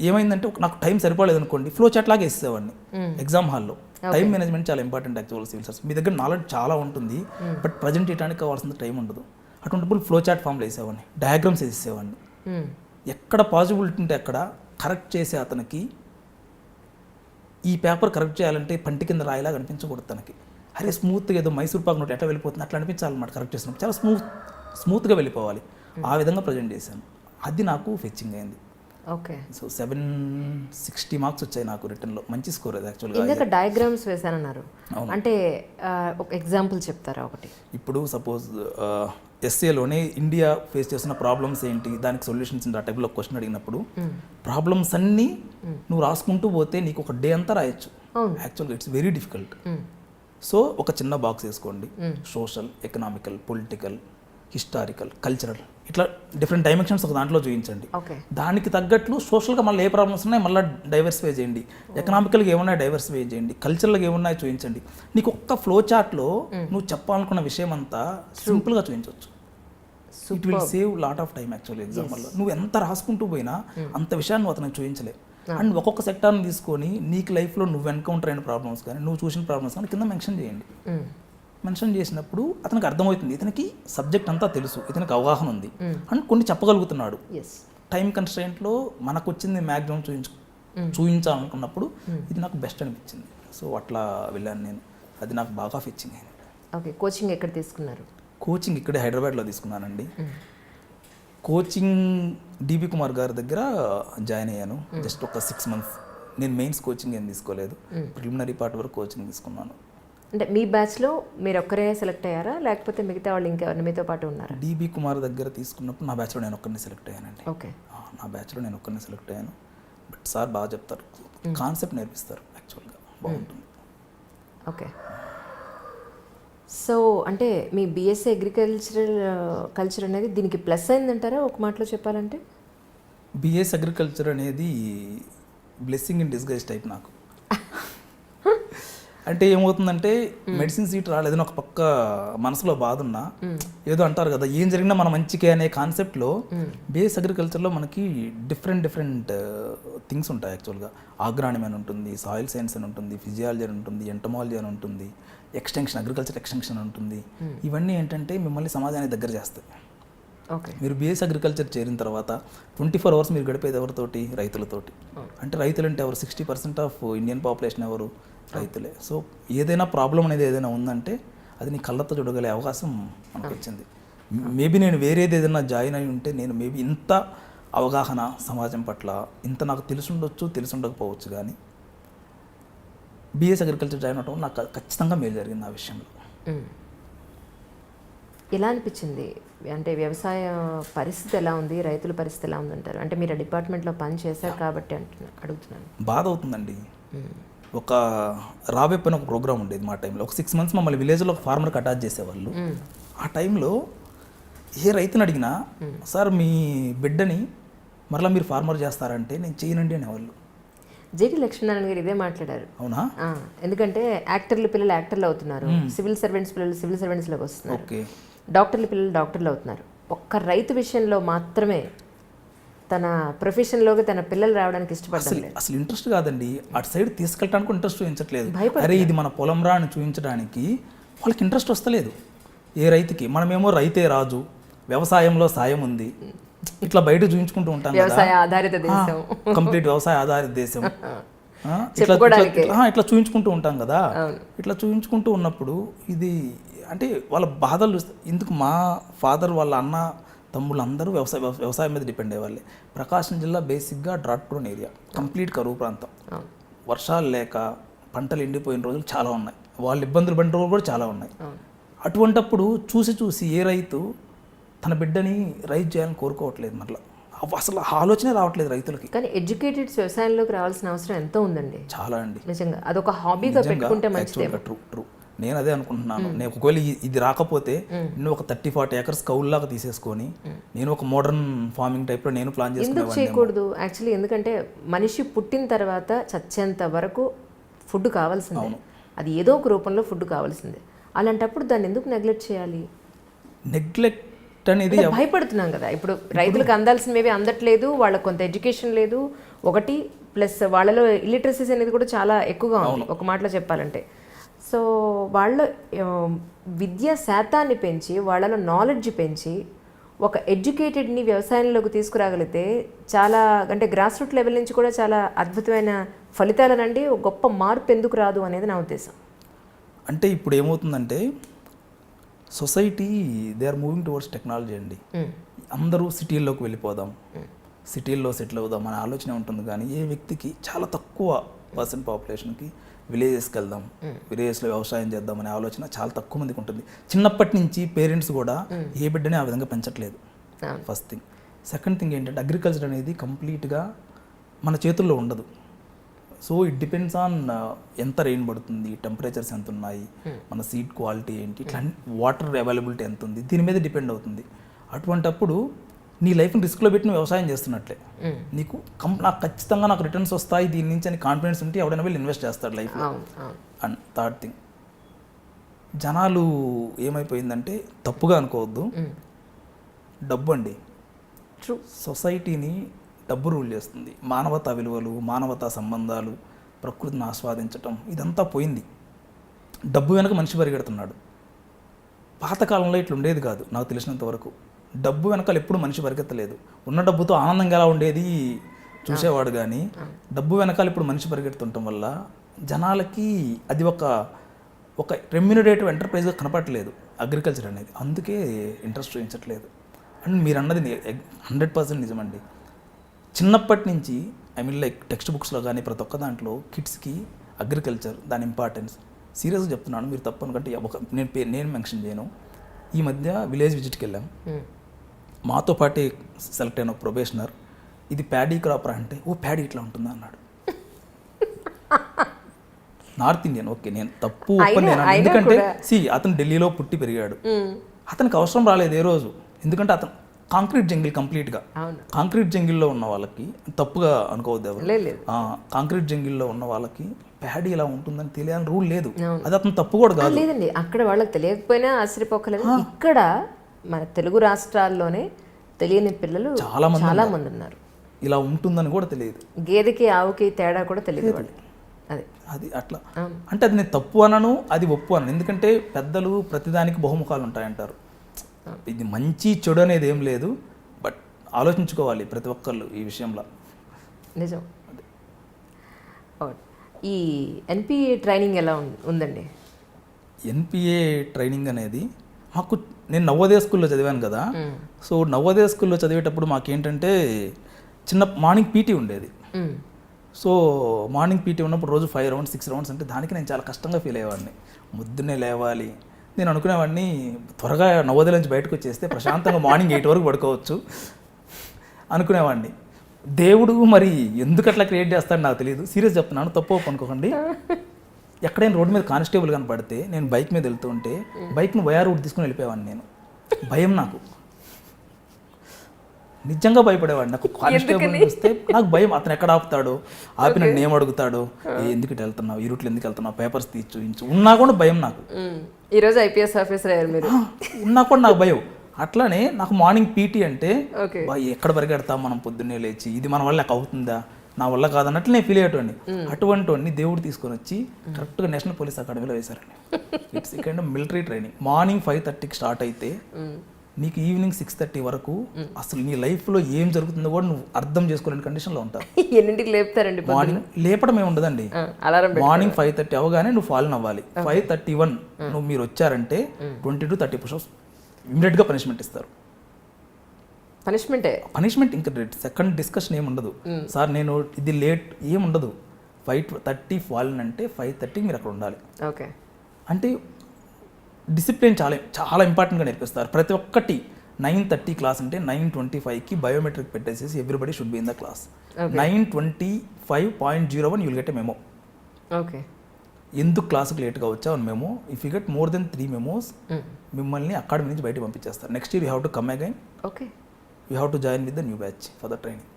ఏమైందంటే నాకు టైం సరిపోలేదు అనుకోండి, ఫ్లో చాట్ లాగా వేసేవాడిని ఎగ్జామ్ హాల్లో. టైం మేనేజ్మెంట్ చాలా ఇంపార్టెంట్ యాక్చువల్ సివిల్ సర్వీస్. మీ దగ్గర నాలెడ్జ్ చాలా ఉంటుంది, బట్ ప్రజెంట్ చేయడానికి కావాల్సిన టైం ఉండదు. అటువంటిప్పుడు ఫ్లో చాట్ ఫామ్లో వేసేవాడిని, డయాగ్రామ్స్ వేసేవాడిని. ఎక్కడ పాజిబిలిటీ ఉంటే అక్కడ కరెక్ట్ చేసే అతనికి ఈ పేపర్ కరెక్ట్ చేయాలంటే పంటి కింద రాయిలా కనిపించకూడదు తనకి. అరే స్మూత్గా ఏదో మైసూర్ పాక్ నోట్ ఎట్లా వెళ్ళిపోతుంది అట్లా అనిపించాలన్నమాట. కరెక్ట్ చేసినప్పుడు చాలా స్మూత్గా వెళ్ళిపోవాలి. ఆ విధంగా ప్రజెంట్ చేశాను. అది నాకు ఫెచ్చింగ్ అయింది. ఓకే. సో 760 మార్క్స్ వచ్చాయి నాకు రిటర్న్లో. మంచి స్కోర్ అది యాక్చువల్గా. ఇందాక డయాగ్రామ్స్ వేశానన్నారు, అంటే ఒక ఎగ్జాంపుల్ చెప్తారా ఒకటి? ఇప్పుడు సపోజ్ ఎస్ఏలోనే ఇండియా ఫేస్ చేస్తున్న ప్రాబ్లమ్స్ ఏంటి, దానికి సొల్యూషన్స్ ఆ టైప్లో క్వశ్చన్ అడిగినప్పుడు ప్రాబ్లమ్స్ అన్నీ నువ్వు రాసుకుంటూ పోతే నీకు ఒక డే అంతా రాయొచ్చు. యాక్చువల్గా ఇట్స్ వెరీ డిఫికల్ట్. సో ఒక చిన్న బాక్స్ వేసుకోండి, social, economical, political, historical, cultural, ఇట్లా డిఫరెంట్ డైమెన్షన్స్ ఒక దాంట్లో చూపించండి. ఓకే. దానికి తగ్గట్లు సోషల్గా మళ్ళీ ఏ ప్రాబ్లమ్స్ ఉన్నాయి మళ్ళీ డైవర్సిఫై చేయండి, ఎకనామికల్గా ఏమున్నాయి డైవర్సిఫై చేయండి, కల్చరల్గా ఏమున్నాయో చూపించండి. నీకు ఒక్క ఫ్లో చార్ట్లో నువ్వు చెప్పాలనుకున్న విషయం అంతా సింపుల్గా చూపించవచ్చు. It will save lot of time actually exam వల్ల. నువ్వు ఎంత రాసుకుంటూ పోయినా అంత విషయాన్ని నువ్వు అతనికి చూపించలేవు. అండ్ ఒక్కొక్క సెక్టార్ని తీసుకొని నీకు లైఫ్లో నువ్వు ఎన్కౌంటర్ అయిన ప్రాబ్లమ్స్ కానీ నువ్వు చూసిన ప్రాబ్లమ్స్ కానీ కింద మెన్షన్ చేయండి. మెన్షన్ చేసినప్పుడు అతనికి అర్థమవుతుంది, ఇతనికి సబ్జెక్ట్ అంతా తెలుసు, ఇతనికి అవగాహన ఉంది అండ్ కొన్ని చెప్పగలుగుతున్నాడు. టైం కన్స్ట్రెయింట్లో మనకు వచ్చింది మ్యాక్సిమం చూపించాలనుకున్నప్పుడు ఇది నాకు బెస్ట్ అనిపించింది. సో అట్లా వెళ్ళాను నేను, అది నాకు బాగా ఫిచ్చింగ్ అయింది. ఓకే. కోచింగ్ ఎక్కడ తీసుకున్నారు? కోచింగ్ ఇక్కడే హైదరాబాద్లో తీసుకున్నానండి. కోచింగ్ డిబి కుమార్ గారి దగ్గర జాయిన్ అయ్యాను. జస్ట్ ఒక 6 months. నేను మెయిన్స్ కోచింగ్ ఏం తీసుకోలేదు, ప్రిలిమినరీ పార్ట్ వరకు కోచింగ్ తీసుకున్నాను. అంటే మీ బ్యాచ్లో మీరు ఒక్కరే సెలెక్ట్ అయ్యారా లేకపోతే మిగతా వాళ్ళు ఇంకెవరిని మీతో పాటు ఉన్నారా? డిబి కుమార్ దగ్గర తీసుకున్నప్పుడు నా బ్యాచ్లో నేను ఒక్కరిని సెలెక్ట్ అయ్యానండి. ఓకే. నా బ్యాచ్లో నేను ఒక్కరిని సెలెక్ట్ అయ్యాను. బట్ సార్ బాగా చెప్తారు, కాన్సెప్ట్ నేర్పిస్తారు, యాక్చువల్గా బాగుంటుంది. ఓకే. సో అంటే మీ బీఎస్సీ కల్చర్ అనేది దీనికి ప్లస్ అయిందంటారా ఒక మాటలో చెప్పాలంటే? బిఎస్ అగ్రికల్చర్ అనేది బ్లెస్సింగ్ ఇన్ డిస్గైజ్ టైప్ నాకు. అంటే ఏమవుతుందంటే మెడిసిన్ సీట్ రాలేదని ఒక పక్క మనసులో బాధ ఉన్నా, ఏదో అంటారు కదా ఏం జరిగినా మన మంచికే అనే కాన్సెప్ట్లో బిఎస్ అగ్రికల్చర్లో మనకి డిఫరెంట్ థింగ్స్ ఉంటాయి. యాక్చువల్గా ఆగ్రానమీ అని ఉంటుంది, సాయిల్ సైన్స్ అని ఉంటుంది, ఫిజియాలజీ అని ఉంటుంది, ఎంటమాలజీ అని ఉంటుంది, ఎక్స్టెన్షన్, అగ్రికల్చర్ ఎక్స్టెన్షన్ ఉంటుంది. ఇవన్నీ ఏంటంటే మిమ్మల్ని సమాజానికి దగ్గర చేస్తాయి. ఓకే. మీరు బిఎస్ అగ్రికల్చర్ చేరిన తర్వాత 24 hours మీరు గడిపేది ఎవరితోటి? రైతులతోటి. అంటే రైతులు అంటే ఎవరు? 60% ఆఫ్ ఇండియన్ పాపులేషన్ ఎవరు? రైతులే. సో ఏదైనా ప్రాబ్లం అనేది ఏదైనా ఉందంటే అది నీ కళ్ళతో చూడగలే అవకాశం మనకు వచ్చింది. మేబీ నేను వేరేది ఏదైనా జాయిన్ అయి ఉంటే నేను మేబీ ఇంత అవగాహన సమాజం పట్ల ఇంత నాకు తెలుసుండకపోవచ్చు, కానీ బిఎస్ అగ్రికల్చర్ జాయిన్ అవడం నాకు ఖచ్చితంగా మేలు జరిగింది ఆ విషయంలో. ఎలా అనిపించింది? అంటే వ్యవసాయ పరిస్థితి ఎలా ఉంది, రైతుల పరిస్థితి ఎలా ఉందంటారు? అంటే మీరు డిపార్ట్మెంట్లో పని చేశారు కాబట్టి అడుగుతున్నాను. బాధ అవుతుందండి. ఒక రాబే పైన ఒక ప్రోగ్రామ్ ఉండేది మా టైంలో. ఒక 6 months మమ్మల్ని విలేజ్లో ఒక ఫార్మర్కి అటాచ్ చేసేవాళ్ళు. ఆ టైంలో ఏ రైతుని అడిగినా సార్ మీ బిడ్డని మరలా మీరు ఫార్మర్ చేస్తారంటే నేను చేయనండి అనేవాళ్ళు. జేడి లక్ష్మీనారాయణ గారు ఇదే మాట్లాడారు. అవునా? ఎందుకంటే యాక్టర్ల పిల్లలు యాక్టర్లు అవుతున్నారు, సివిల్ సర్వెంట్స్ పిల్లలు సివిల్ సర్వెంట్స్లోకి వస్తున్నారు, ఓకే, డాక్టర్ల పిల్లలు డాక్టర్లు అవుతున్నారు. ఒక్క రైతు విషయంలో మాత్రమే తన ప్రొఫెషన్లోకి తన పిల్లలు రావడానికి ఇష్టపడతారు. అసలు ఇంట్రెస్ట్ కాదండి, అటు సైడ్ తీసుకెళ్ళడానికి ఇంట్రెస్ట్ చూపించట్లేదు. అరే ఇది మన పొలం రా అని చూపించడానికి వాళ్ళకి ఇంట్రెస్ట్ వస్తలేదు ఏ రైతుకి. మనమేమో రైతే రాజు, వ్యవసాయంలో సాయం ఉంది, ఇట్లా బయట చూపించుకుంటూ ఉంటాం, వ్యవసాయ ఆధారిత దేశం, కంప్లీట్ వ్యవసాయ ఆధారిత దేశం, ఇట్లా చూపించుకుంటూ ఉంటాం కదా. ఇట్లా చూపించుకుంటూ ఉన్నప్పుడు ఇది అంటే వాళ్ళ బాధలు ఇందుకు మా ఫాదర్ వాళ్ళ అన్న తమ్ముళ్ళు అందరూ వ్యవసాయం మీద డిపెండ్ అయ్యేవాళ్ళే. ప్రకాశం జిల్లా బేసిక్గా డ్రాట్ ప్రోన్ ఏరియా, కంప్లీట్ కరువు ప్రాంతం, వర్షాలు లేక పంటలు ఎండిపోయిన రోజులు చాలా ఉన్నాయి, వాళ్ళు ఇబ్బందులు పడిన రోజులు కూడా చాలా ఉన్నాయి. అటువంటప్పుడు చూసి ఏ రైతు తన బిడ్డని రైతు చేయాలని కోరుకోవట్లేదు, మరలా అసలు ఆలోచనే రావట్లేదు రైతులకి. కానీ ఎడ్యుకేటెడ్స్ వ్యవసాయంలోకి రావాల్సిన అవసరం ఎంతో ఉందండి, చాలా అండి. నిజంగా అదొక హాబీగా పెట్టుకుంటే మంచిదే. ట్రూ. నేను అదే అనుకుంటున్నాను. నేను ఒకవేళ ఇది రాకపోతే నేను ఒక 30-40 acres కౌలులాగా తీసేసుకొని నేను ఒక మోడర్న్ ఫార్మింగ్ టైప్లో నేను ప్లాన్ ఎందుకు చేయకూడదు యాక్చువల్లీ? ఎందుకంటే మనిషి పుట్టిన తర్వాత చచ్చేంత వరకు ఫుడ్ కావాల్సిందే, అది ఏదో ఒక రూపంలో ఫుడ్ కావాల్సిందే. అలాంటప్పుడు దాన్ని ఎందుకు నెగ్లెక్ట్ చేయాలి? నెగ్లెక్ట్ అనేది భయపడుతున్నాం కదా. ఇప్పుడు రైతులకు అందాల్సినవి అందట్లేదు, వాళ్ళకి కొంత ఎడ్యుకేషన్ లేదు ఒకటి, ప్లస్ వాళ్ళలో ఇల్లిటరసీస్ అనేది కూడా చాలా ఎక్కువగా ఉంది ఒక మాటలో చెప్పాలంటే. సో వాళ్ళ విద్యా శాతాన్ని పెంచి వాళ్ళలో నాలెడ్జ్ పెంచి ఒక ఎడ్యుకేటెడ్ని వ్యవసాయంలోకి తీసుకురాగలిగితే చాలా, అంటే గ్రాస్ రూట్ లెవెల్ నుంచి కూడా చాలా అద్భుతమైన ఫలితాలనండి, గొప్ప మార్పు ఎందుకు రాదు అనేది నా ఉద్దేశం. అంటే ఇప్పుడు ఏమవుతుందంటే society they are moving towards technology అండి. అందరూ సిటీల్లోకి వెళ్ళిపోదాం, సిటీల్లో సెటిల్ అవుదాం అనే ఆలోచన ఉంటుంది. కానీ ఏ వ్యక్తికి చాలా తక్కువ పర్సెంట్ పాపులేషన్కి విలేజెస్కి వెళ్దాం, విలేజెస్లో వ్యవసాయం చేద్దాం అనే ఆలోచన చాలా తక్కువ మందికి ఉంటుంది. చిన్నప్పటి నుంచి పేరెంట్స్ కూడా ఏ బిడ్డని ఆ విధంగా పెంచట్లేదు, ఫస్ట్ థింగ్. సెకండ్ థింగ్ ఏంటంటే అగ్రికల్చర్ అనేది కంప్లీట్గా మన చేతుల్లో ఉండదు. సో ఇట్ డిపెండ్స్ ఆన్ ఎంత రెయిన్ పడుతుంది, టెంపరేచర్స్ ఎంత ఉన్నాయి, మన సీడ్ క్వాలిటీ ఏంటి, ఇట్లా వాటర్ అవైలబిలిటీ ఎంత ఉంది, దీని మీద డిపెండ్ అవుతుంది. అటువంటప్పుడు నీ లైఫ్ని రిస్క్లో పెట్టి నువ్వు వ్యవసాయం చేస్తున్నట్లే. నీకు నాకు ఖచ్చితంగా నాకు రిటర్న్స్ వస్తాయి దీని నుంచి అని కాన్ఫిడెన్స్ ఉంటే ఎవడైనా వెళ్ళి ఇన్వెస్ట్ చేస్తాడు లైఫ్లో. అండ్ థర్డ్ థింగ్, జనాలు ఏమైపోయిందంటే తప్పుగా అనుకోవద్దు, డబ్బు అండి ట్రూ, సొసైటీని డబ్బు రూల్ చేస్తుంది. మానవతా విలువలు, మానవతా సంబంధాలు, ప్రకృతిని ఆస్వాదించటం ఇదంతా పోయింది. డబ్బు వెనక మనిషి పరిగెడుతున్నాడు. పాతకాలంలో ఇట్లా ఉండేది కాదు నాకు తెలిసినంత వరకు. డబ్బు వెనకాల ఎప్పుడు మనిషి పరిగెత్తలేదు. ఉన్న డబ్బుతో ఆనందంగా ఎలా ఉండేది చూసేవాడు, కానీ డబ్బు వెనకాల ఇప్పుడు మనిషి పరిగెడుతుండటం వల్ల జనాలకి అది ఒక రెమ్యూనరేటివ్ ఎంటర్ప్రైజ్గా కనపడట్లేదు అగ్రికల్చర్ అనేది. అందుకే ఇంట్రెస్ట్ చూపించట్లేదు. అండ్ మీరు అన్నది 100% నిజమండి. చిన్నప్పటి నుంచి లైక్ టెక్స్ట్ బుక్స్లో కానీ ప్రతి ఒక్క దాంట్లో కిడ్స్కి అగ్రికల్చర్ దాని ఇంపార్టెన్స్ సీరియస్గా చెప్తున్నాను. మీరు తప్పు అనుకంటే నేను మెన్షన్ చేయను. ఈ మధ్య విలేజ్ విజిట్కి వెళ్ళాం. మాతో పాటే సెలెక్ట్ అయిన ప్రొబేషనర్, ఇది ప్యాడీ క్రాపర్ అంటే, ఓ ప్యాడీ ఇట్లా ఉంటుందా అన్నాడు. నార్త్ ఇండియన్, ఓకే నేను తప్పు ఒప్పలేను, ఎందుకంటే అతను ఢిల్లీలో పుట్టి పెరిగాడు. అతనికి అవసరం రాలేదు ఏ రోజు, ఎందుకంటే అతను కాంక్రీట్ జంగిల్ కంప్లీట్గా. కాంక్రీట్ జంగిల్లో ఉన్న వాళ్ళకి తప్పుగా అనుకోవద్దు ఎవరు, కాంక్రీట్ జంగిల్లో ఉన్న వాళ్ళకి ప్యాడీ ఇలా ఉంటుందని తెలియాలని రూల్ లేదు. అది అతను తప్పు కూడా కాదు. లేదండి, అక్కడ వాళ్ళకి తెలియకపోయినా ఆశ్చర్యపోకలేదు. ఇక్కడ మన తెలుగు రాష్ట్రాల్లోనే తెలియని పిల్లలు చాలా మంది ఉన్నారు. ఇలా ఉంటుందని కూడా తెలియదు. గేదెకి ఆవుకి తేడా కూడా తెలియదు. అది అట్లా అంటే అది నేను తప్పు అనను, అది ఒప్పు అనను. ఎందుకంటే పెద్దలు ప్రతిదానికి బహుముఖాలు ఉంటాయంటారు. ఇది మంచి చెడు అనేది ఏం లేదు, బట్ ఆలోచించుకోవాలి ప్రతి ఒక్కళ్ళు ఈ విషయంలో. నిజం. ఈ ఎన్పిఏ ట్రైనింగ్ ఎలా ఉందండి? ఎన్పిఏ ట్రైనింగ్ అనేది నేను నవోదయ స్కూల్లో చదివాను కదా. సో నవోదయ స్కూల్లో చదివేటప్పుడు మాకేంటంటే చిన్న మార్నింగ్ పీటీ ఉండేది. సో మార్నింగ్ పీటీ ఉన్నప్పుడు రోజు 5 రౌండ్స్ 6 రౌండ్స్ అంటే దానికి నేను చాలా కష్టంగా ఫీల్ అయ్యేవాడిని. ముద్దునే లేవాలి. నేను అనుకునేవాడిని త్వరగా నవోదయ నుంచి బయటకు వచ్చేస్తే ప్రశాంతంగా మార్నింగ్ 8 వరకు పడుకోవచ్చు అనుకునేవాడిని. దేవుడు మరి ఎందుకు అట్లా క్రియేట్ చేస్తాడు నాకు తెలియదు. సీరియస్ చెప్తున్నాను, తప్పు అనుకోకండి. ఎక్కడైనా రోడ్డు మీద కానిస్టేబుల్ కనపడితే నేను బైక్ మీద వెళ్తూ ఉంటే బైక్ను వయా రూట్ తీసుకుని వెళ్ళిపోయేవాడిని. నేను భయం, నాకు నిజంగా భయపడేవాడిని. నాకు కానిస్టేబుల్ వస్తే నాకు భయం, అతను ఎక్కడ ఆపుతాడు, ఆపి నన్ను ఏం అడుగుతాడు, ఎందుకు ఇటు వెళ్తున్నావు, ఈ రూట్లో ఎందుకు వెళ్తున్నావు, పేపర్స్ తీసి చూపించు, ఉన్నా కూడా భయం నాకు. ఈరోజు ఐపీఎస్ ఆఫీసర్ అయ్యారు మీరు, ఉన్నా కూడా నాకు భయం. అట్లానే నాకు మార్నింగ్ పీటీ అంటే ఎక్కడ పరిగెడతాం మనం పొద్దున్నే లేచి, ఇది మన వల్ల అవుతుందా, నా వల్ల కాదన్నట్లు నేను ఫీల్ అయ్యేటోడిని. అటువంటి దేవుడు తీసుకొని వచ్చి కరెక్ట్గా నేషనల్ పోలీస్ అకాడమీలో వేశారండి. It's kind of military training. Morning 5:30కి స్టార్ట్ అయితే నీకు ఈవినింగ్ 6:30 వరకు అసలు నీ లైఫ్లో ఏం జరుగుతుందో కూడా నువ్వు అర్థం చేసుకోలేని కండిషన్లో ఉంటావు. ఎన్నింటికి లేపుతారండి? మార్నింగ్ లేపడం ఏమి ఉండదండి. మార్నింగ్ 5:30 అవగానే నువ్వు ఫాలో అవ్వాలి. 5:31 నువ్వు మీరు వచ్చారంటే 20 to 30 పుషప్స్ ఇమీడియట్గా పనిష్మెంట్ ఇస్తారు. పనిష్మెంట్ ఇంకా సెకండ్ డిస్కషన్ ఏమి ఉండదు. సార్ నేను ఇది లేట్ ఏం ఉండదు. 5:30 ఫాలన్ అంటే 5:30 మీరు అక్కడ ఉండాలి. ఓకే, అంటే డిసిప్లిన్ చాలా చాలా ఇంపార్టెంట్గా నేర్పిస్తారు. ప్రతి ఒక్కటి 9:30 క్లాస్ అంటే 9:25కి బయోమెట్రిక్ పెట్టేసేసి everybody should be in the class. 9:25.01 you'll get a memo. Okay, ఎందుకు క్లాస్కి లేట్గా వచ్చావు అని memo. If you get more than 3 memos మిమ్మల్ని అకాడమీ నుంచి బయటకు పంపించేస్తారు. Next year you have to come again. Okay, you have to join with the new batch for the training.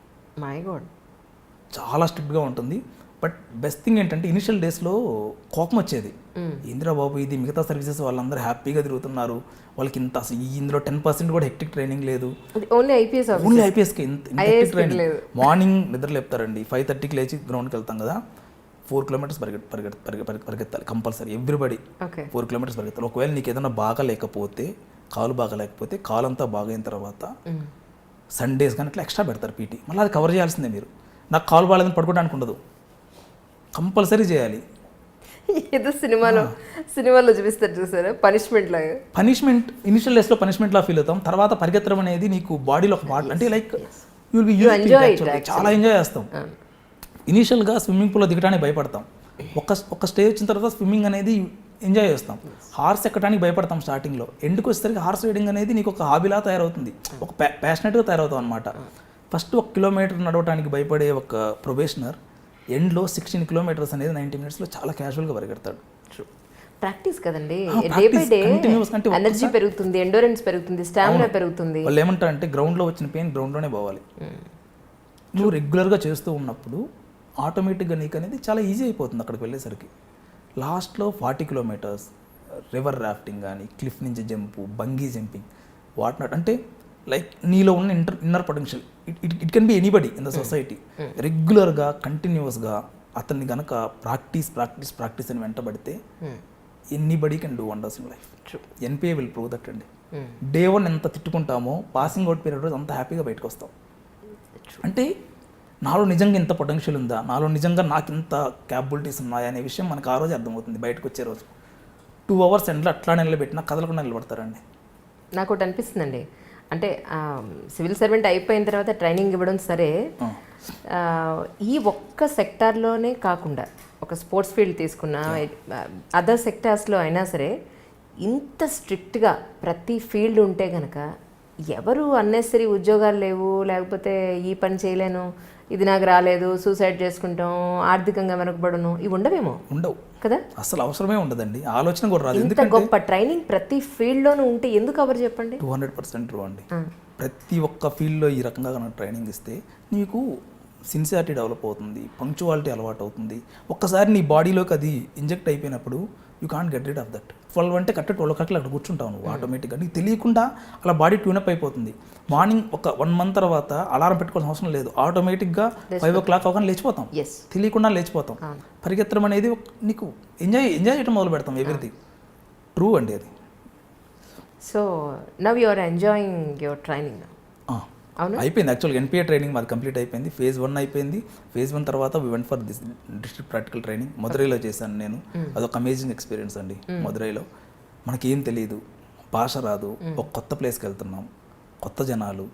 My God, చాలా స్ట్రిక్ట్గా ఉంటుంది. బట్ బెస్ట్ థింగ్ ఏంటంటే initial డేస్లో కోపం వచ్చేది. ఇందిరా బాబు ఇది మిగతా సర్వీసెస్ వాళ్ళందరూ హ్యాపీగా తిరుగుతున్నారు, వాళ్ళకి ఇంత ఇందులో 10% కూడా హెక్టిక్ ట్రైనింగ్ లేదు. ఓన్లీ ఐపీఎస్కి హెక్టిక్ ట్రైనింగ్. మార్నింగ్ నిద్ర లేపుతారండి. 5:30కి లేచి గ్రౌండ్కి వెళ్తాం కదా, 4 kilometers పరిగెత్తాలి కంపల్సరీ. ఎవ్రీబడి 4 kilometers పరిగెత్తాలి. ఒకవేళ నీకు ఏదైనా బాగా లేకపోతే, కాలు కాలంతా బాగైన తర్వాత సండేస్ కానీ అట్లా ఎక్స్ట్రా పెడతారు పీటీ. మళ్ళీ అది కవర్ చేయాల్సిందే. మీరు నాకు కాలు బాగాలేదని పడుకోవడానికి ఉండదు, కంపల్సరీ చేయాలి. ఏదో సినిమాలో చూపిస్తారు చూసారా, పనిష్మెంట్ ఇనిషియల్ డేస్లో పనిష్మెంట్లా ఫీల్ అవుతాం. తర్వాత పరిగెత్తడం అనేది నీకు బాడీలో ఒక పార్ట్. అంటే లైక్ యూ విల్ బి చాలా ఎంజాయ్ చేస్తాం. ఇనీషియల్గా స్విమ్మింగ్ పూల్లో దిగడానికి భయపడతాం. ఒక స్టేజ్ వచ్చిన తర్వాత స్విమ్మింగ్ అనేది ఎంజాయ్ చేస్తాం. హార్స్ ఎక్కడానికి భయపడతాం స్టార్టింగ్లో. ఎండ్కి వచ్చేసరికి హార్స్ రైడింగ్ అనేది నీకు ఒక హాబీలా తయారవుతుంది, ఒక ప్యాషనెట్గా తయారవుతాం అనమాట. ఫస్ట్ 1 kilometer నడవడానికి భయపడే ఒక ప్రొబేషనర్ ఎండ్లో 16 కిలోమీటర్స్ అనేది 90 మినిట్స్లో చాలా క్యాజువల్గా పరిగెడతాడు. ప్రాక్టీస్ కదండి, day by practice day continuous అంటే ఎనర్జీ పెరుగుతుంది, ఎండోరెన్స్ పెరుగుతుంది, స్టామినా పెరుగుతుంది. వాళ్ళు ఏమంటారంటే గ్రౌండ్లో వచ్చిన పెయిన్ గ్రౌండ్లోనే పోవాలి. నువ్వు రెగ్యులర్గా చేస్తూ ఉన్నప్పుడు ఆటోమేటిక్గా నీకు అనేది చాలా ఈజీ అయిపోతుంది అక్కడికి వెళ్ళేసరికి. లాస్ట్లో 40 కిలోమీటర్స్ రివర్ రాఫ్టింగ్ కానీ, క్లిఫ్ నుంచి jump, bungee jumping, what not, అంటే లైక్ నీలో ఉన్న inner potential, it can be anybody in the society. రెగ్యులర్గా కంటిన్యూస్గా అతన్ని కనుక ప్రాక్టీస్ అని వెంటబడితే anybody can do wonders in life. NPA will prove that అండి. డే 1 ఎంత తిట్టుకుంటామో పాసింగ్ అవుట్ పీరియడ్ రోజు అంత హ్యాపీగా బయటకు వస్తాం. అంటే నాలో నిజంగా ఇంత పొటెన్షియల్ ఉందా, నాలో నిజంగా నాకు ఇంత క్యాపబిలిటీస్ ఉన్నాయా అనే విషయం మనకు ఆ రోజు అర్థమవుతుంది బయటకు వచ్చే రోజు. 2 అవర్స్ ఎండలో అట్లా నిలబెట్టినా కదలకుండా నిలబడతారండి. నాకు ఒకటి అనిపిస్తుందండి, అంటే సివిల్ సర్వెంట్ అయిపోయిన తర్వాత ట్రైనింగ్ ఇవ్వడం సరే, ఈ ఒక్క సెక్టార్లోనే కాకుండా ఒక స్పోర్ట్స్ ఫీల్డ్ తీసుకున్న అదర్ సెక్టార్స్లో అయినా సరే ఇంత స్ట్రిక్ట్గా ప్రతి ఫీల్డ్ ఉంటే కనుక ఎవరు అన్నెసరీ ఉద్యోగాలు లేవు, లేకపోతే ఈ పని చేయలేను, ఇది నాకు రాలేదు, సూసైడ్ చేసుకుంటాం, ఆర్థికంగా వెనకబడును, ఇవి ఉండవేమో. ఉండవు కదా, అసలు అవసరమే ఉండదండి, ఆలోచన కూడా రాదు. ఇంత గొప్ప ట్రైనింగ్ ప్రతి ఫీల్డ్లోనూ ఉంటే ఎందుకు ఎవరు చెప్పండి. 200% ట్రూ అండి. ప్రతి ఒక్క ఫీల్డ్లో ఈ రకంగా కనుక ట్రైనింగ్ ఇస్తే నీకు సిన్సియారిటీ డెవలప్ అవుతుంది, పంక్చువాలిటీ అలవాటు అవుతుంది. ఒక్కసారి నీ బాడీలోకి అది ఇంజెక్ట్ అయిపోయినప్పుడు you can't get rid of that. 12 అంటే కరెక్ట్ 12 o'clock అక్కడ కూర్చుంటావు నువ్వు ఆటోమేటిక్గా, నీకు తెలియకుండా అలా బాడీ ట్యూనప్ అయిపోతుంది. మార్నింగ్ ఒక 1 month తర్వాత అలారం పెట్టుకోవాల్సిన అవసరం లేదు, ఆటోమేటిక్గా 5 o'clock అవగానే లేచిపోతాం, తెలియకుండా లేచిపోతాం. పరిగెత్తడం అనేది నీకు ఎంజాయ్ చేయడం మొదలు పెడతాం, ఎవ్రీథింగ్. ట్రూ అండి అది. So now you are enjoying your training. అయిపోయింది యాక్చువల్గా ఎన్పిఏ ట్రైనింగ్ మాది కంప్లీట్ అయిపోయింది. Phase 1 అయిపోయింది. Phase 1 తర్వాత we went for this district practical training మదురైలో చేశాను నేను. అదొక అమేజింగ్ ఎక్స్పీరియన్స్ అండి. మదురైలో మనకేం తెలియదు, భాష రాదు, ఒక కొత్త ప్లేస్కి వెళ్తున్నాం, కొత్త జనాలు,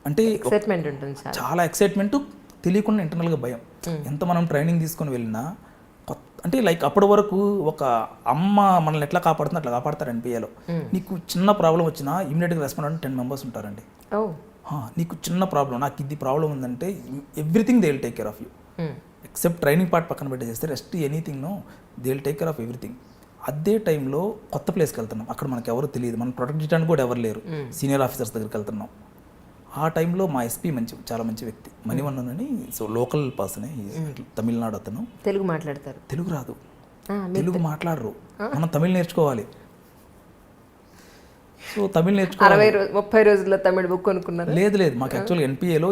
అంటే ఎక్సైట్మెంట్ ఉంటుంది, చాలా ఎక్సైట్మెంట్, తెలియకుండా ఇంటర్నల్గా భయం. ఎంత మనం ట్రైనింగ్ తీసుకొని వెళ్ళినా అంటే లైక్ అప్పటి వరకు ఒక అమ్మ మనల్ని ఎట్లా కాపాడుతుందో అట్లా కాపాడతారు ఎన్పిఏలో. నీకు చిన్న ప్రాబ్లం వచ్చినా ఇమీడియట్గా రెస్పాండ్ అంటే 10 members ఉంటారండి. నీకు చిన్న ప్రాబ్లం, నాకు ఇది ప్రాబ్లం ఉందంటే everything they will take care of you, except training part పక్కన పెట్టేస్తే rest anything no they will take care of everything. అదే టైంలో కొత్త ప్లేస్కి వెళ్తున్నాం, అక్కడ మనకు ఎవరు తెలియదు, మనం ప్రొటెక్ట్ చేయడానికి కూడా ఎవరు లేరు, సీనియర్ ఆఫీసర్స్ దగ్గరికి వెళ్తున్నాం. ఆ టైంలో మా ఎస్పీ చాలా మంచి వ్యక్తి, మణివన్నన్ అని, సో లోకల్ పర్సనే, తమిళనాడు అతను. తెలుగు మాట్లాడతారు, తెలుగు రాదు, తెలుగు మాట్లాడరు, మనం తమిళ్ నేర్చుకోవాలి. సో తమిళ్ నేర్చుకోవాలి. 30 రోజుల్లో తమిళ బుక్ కొనుక్కున్నారు? లేదు, మాకు యాక్చువల్గా ఎన్పిఏలో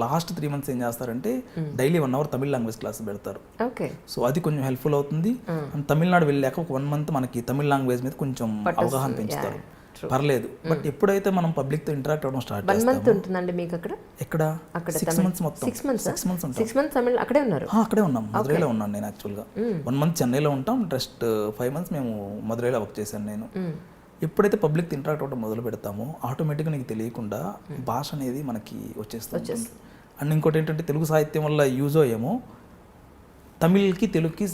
లాస్ట్ 3 months ఏం చేస్తారంటే daily 1 hour Tamil language class పెడతారు. సో అది కొంచెం హెల్ప్ఫుల్ అవుతుంది. తమిళనాడు వెళ్ళాక ఒక 1 month మనకి తమిళ్ లాంగ్వేజ్ మీద కొంచెం అవగాహన పెంచుతారు, పర్లేదు. బట్ ఎప్పుడైతే మనం పబ్లిక్తో ఇంటరాక్ట్ అవ్వడం స్టార్ట్ చేస్తామో 1 month ఉంటుందండి మీకు అక్కడ? ఎక్కడ 6 months మొత్తం. 6 months తమిళ్ అక్కడే ఉన్నారు? అక్కడే ఉన్నాం, మదురైలో ఉన్నాను నేను యాక్చువల్గా. 1 month చెన్నైలో ఉంటాం, జస్ట్ 5 months మేము మదురైలో వర్క్ చేశాను నేను. ఎప్పుడైతే పబ్లిక్ ఇంటరాక్ట్ అవ్వడం మొదలు పెడతామో ఆటోమేటిక్గా నీకు తెలియకుండా భాష అనేది మనకి వచ్చేస్తుంది. అండ్ ఇంకోటి ఏంటంటే తెలుగు సాహిత్యం వల్ల యూజ్ అయ్యేమో తమిళ్కి తెలుగుకి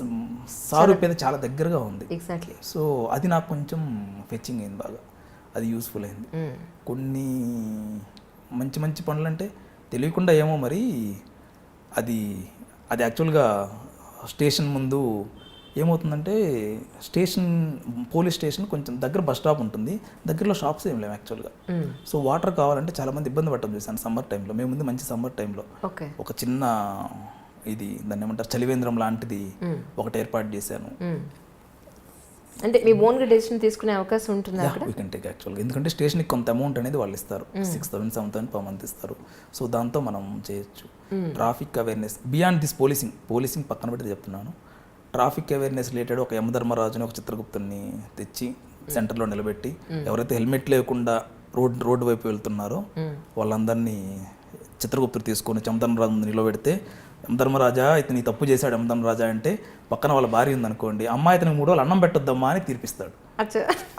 సారూప్యత చాలా దగ్గరగా ఉంది. ఎగ్జాక్ట్లీ. సో అది నాకు కొంచెం ఫెచ్చింగ్ అయింది, బాగా అది యూస్ఫుల్ అయింది. కొన్ని మంచి పనులు అంటే తెలియకుండా ఏమో మరి అది యాక్చువల్గా స్టేషన్ ముందు ఏమవుతుందంటే పోలీస్ స్టేషన్ కొంచెం దగ్గర బస్ స్టాప్ ఉంటుంది, దగ్గరలో షాప్స్ ఏం లేవు యాక్చువల్గా. సో వాటర్ కావాలంటే చాలామంది ఇబ్బంది పట్టడం చూశాను సమ్మర్ టైంలో. మేము ముందు మంచి సమ్మర్ టైంలో ఒక చిన్న ఇది దాన్ని ఏమంటారు చలివేంద్రం లాంటిది ఒకటి ఏర్పాటు చేశాను. అంటే మీ ఓన్గా డెసిషన్ తీసుకునే అవకాశం ఉంటుంది అక్కడ? వీ కెన్ టేక్ యాక్చువల్గా, ఎందుకంటే స్టేషన్కి కొంత అమౌంట్ అనేది వాళ్ళు ఇస్తారు, 6,000 7,000 per month ఇస్తారు. సో దాంతో మనం చేయొచ్చు. Traffic awareness beyond this policing పక్కన పెట్టి చెప్తున్నాను. ట్రాఫిక్ అవేర్నెస్ రిలేటెడ్ ఒక యమధర్మరాజుని ఒక చిత్రగుప్తుని తెచ్చి సెంటర్లో నిలబెట్టి ఎవరైతే హెల్మెట్ లేకుండా రోడ్డు వైపు వెళ్తున్నారో వాళ్ళందరినీ చిత్రగుప్తుడు తీసుకొని యమధర్మరాజు ముందు నిలబెడితే, యమధర్మరాజా ఇతను తప్పు చేశాడు యమధర్మరాజా అంటే పక్కన వాళ్ళ భార్య ఉందనుకోండి, అమ్మాయి ఇతనికి 3 రోజులు అన్నం పెట్టొద్దమ్మా అని తీర్పిస్తాడు.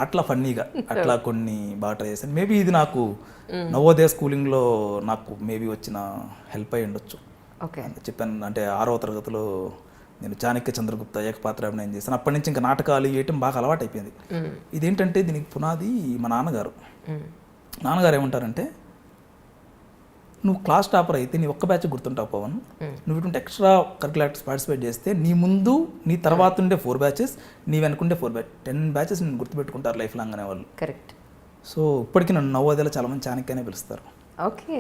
అట్లా ఫన్నీగా అట్లా కొన్ని బాగా ట్రై చేశాను. మేబీ ఇది నాకు నవోదయ స్కూలింగ్లో నాకు మేబీ వచ్చిన హెల్ప్ అయ్యి ఉండొచ్చు. చెప్పాను అంటే 6వ తరగతిలో నేను చాణక్య చంద్రగుప్త ఏకపాత్ర అభినయం చేశాను. అప్పటి నుంచి ఇంకా నాటకాలు వేయటం బాగా అలవాటు అయిపోయింది. ఇదేంటంటే దీనికి పునాది మా నాన్నగారు ఏమంటారంటే నువ్వు క్లాస్ టాపర్ అయితే నీ ఒక్క బ్యాచ్ గుర్తుంటావు పవన్. నువ్వు ఇటువంటి ఎక్స్ట్రా కరికులర్ పార్టిసిపేట్ చేస్తే నీ ముందు నీ తర్వాత ఉండే 4 బ్యాచెస్, నీ వెనుకుండే 4 బ్యాచ్ 10 బ్యాచెస్ నేను గుర్తుపెట్టుకుంటారు లైఫ్ లాంగ్ అనేవాళ్ళు. కరెక్ట్. సో ఇప్పటికీ నన్ను నవోదయలో చాలామంది చాణక్యనే పిలుస్తారు. ఓకే.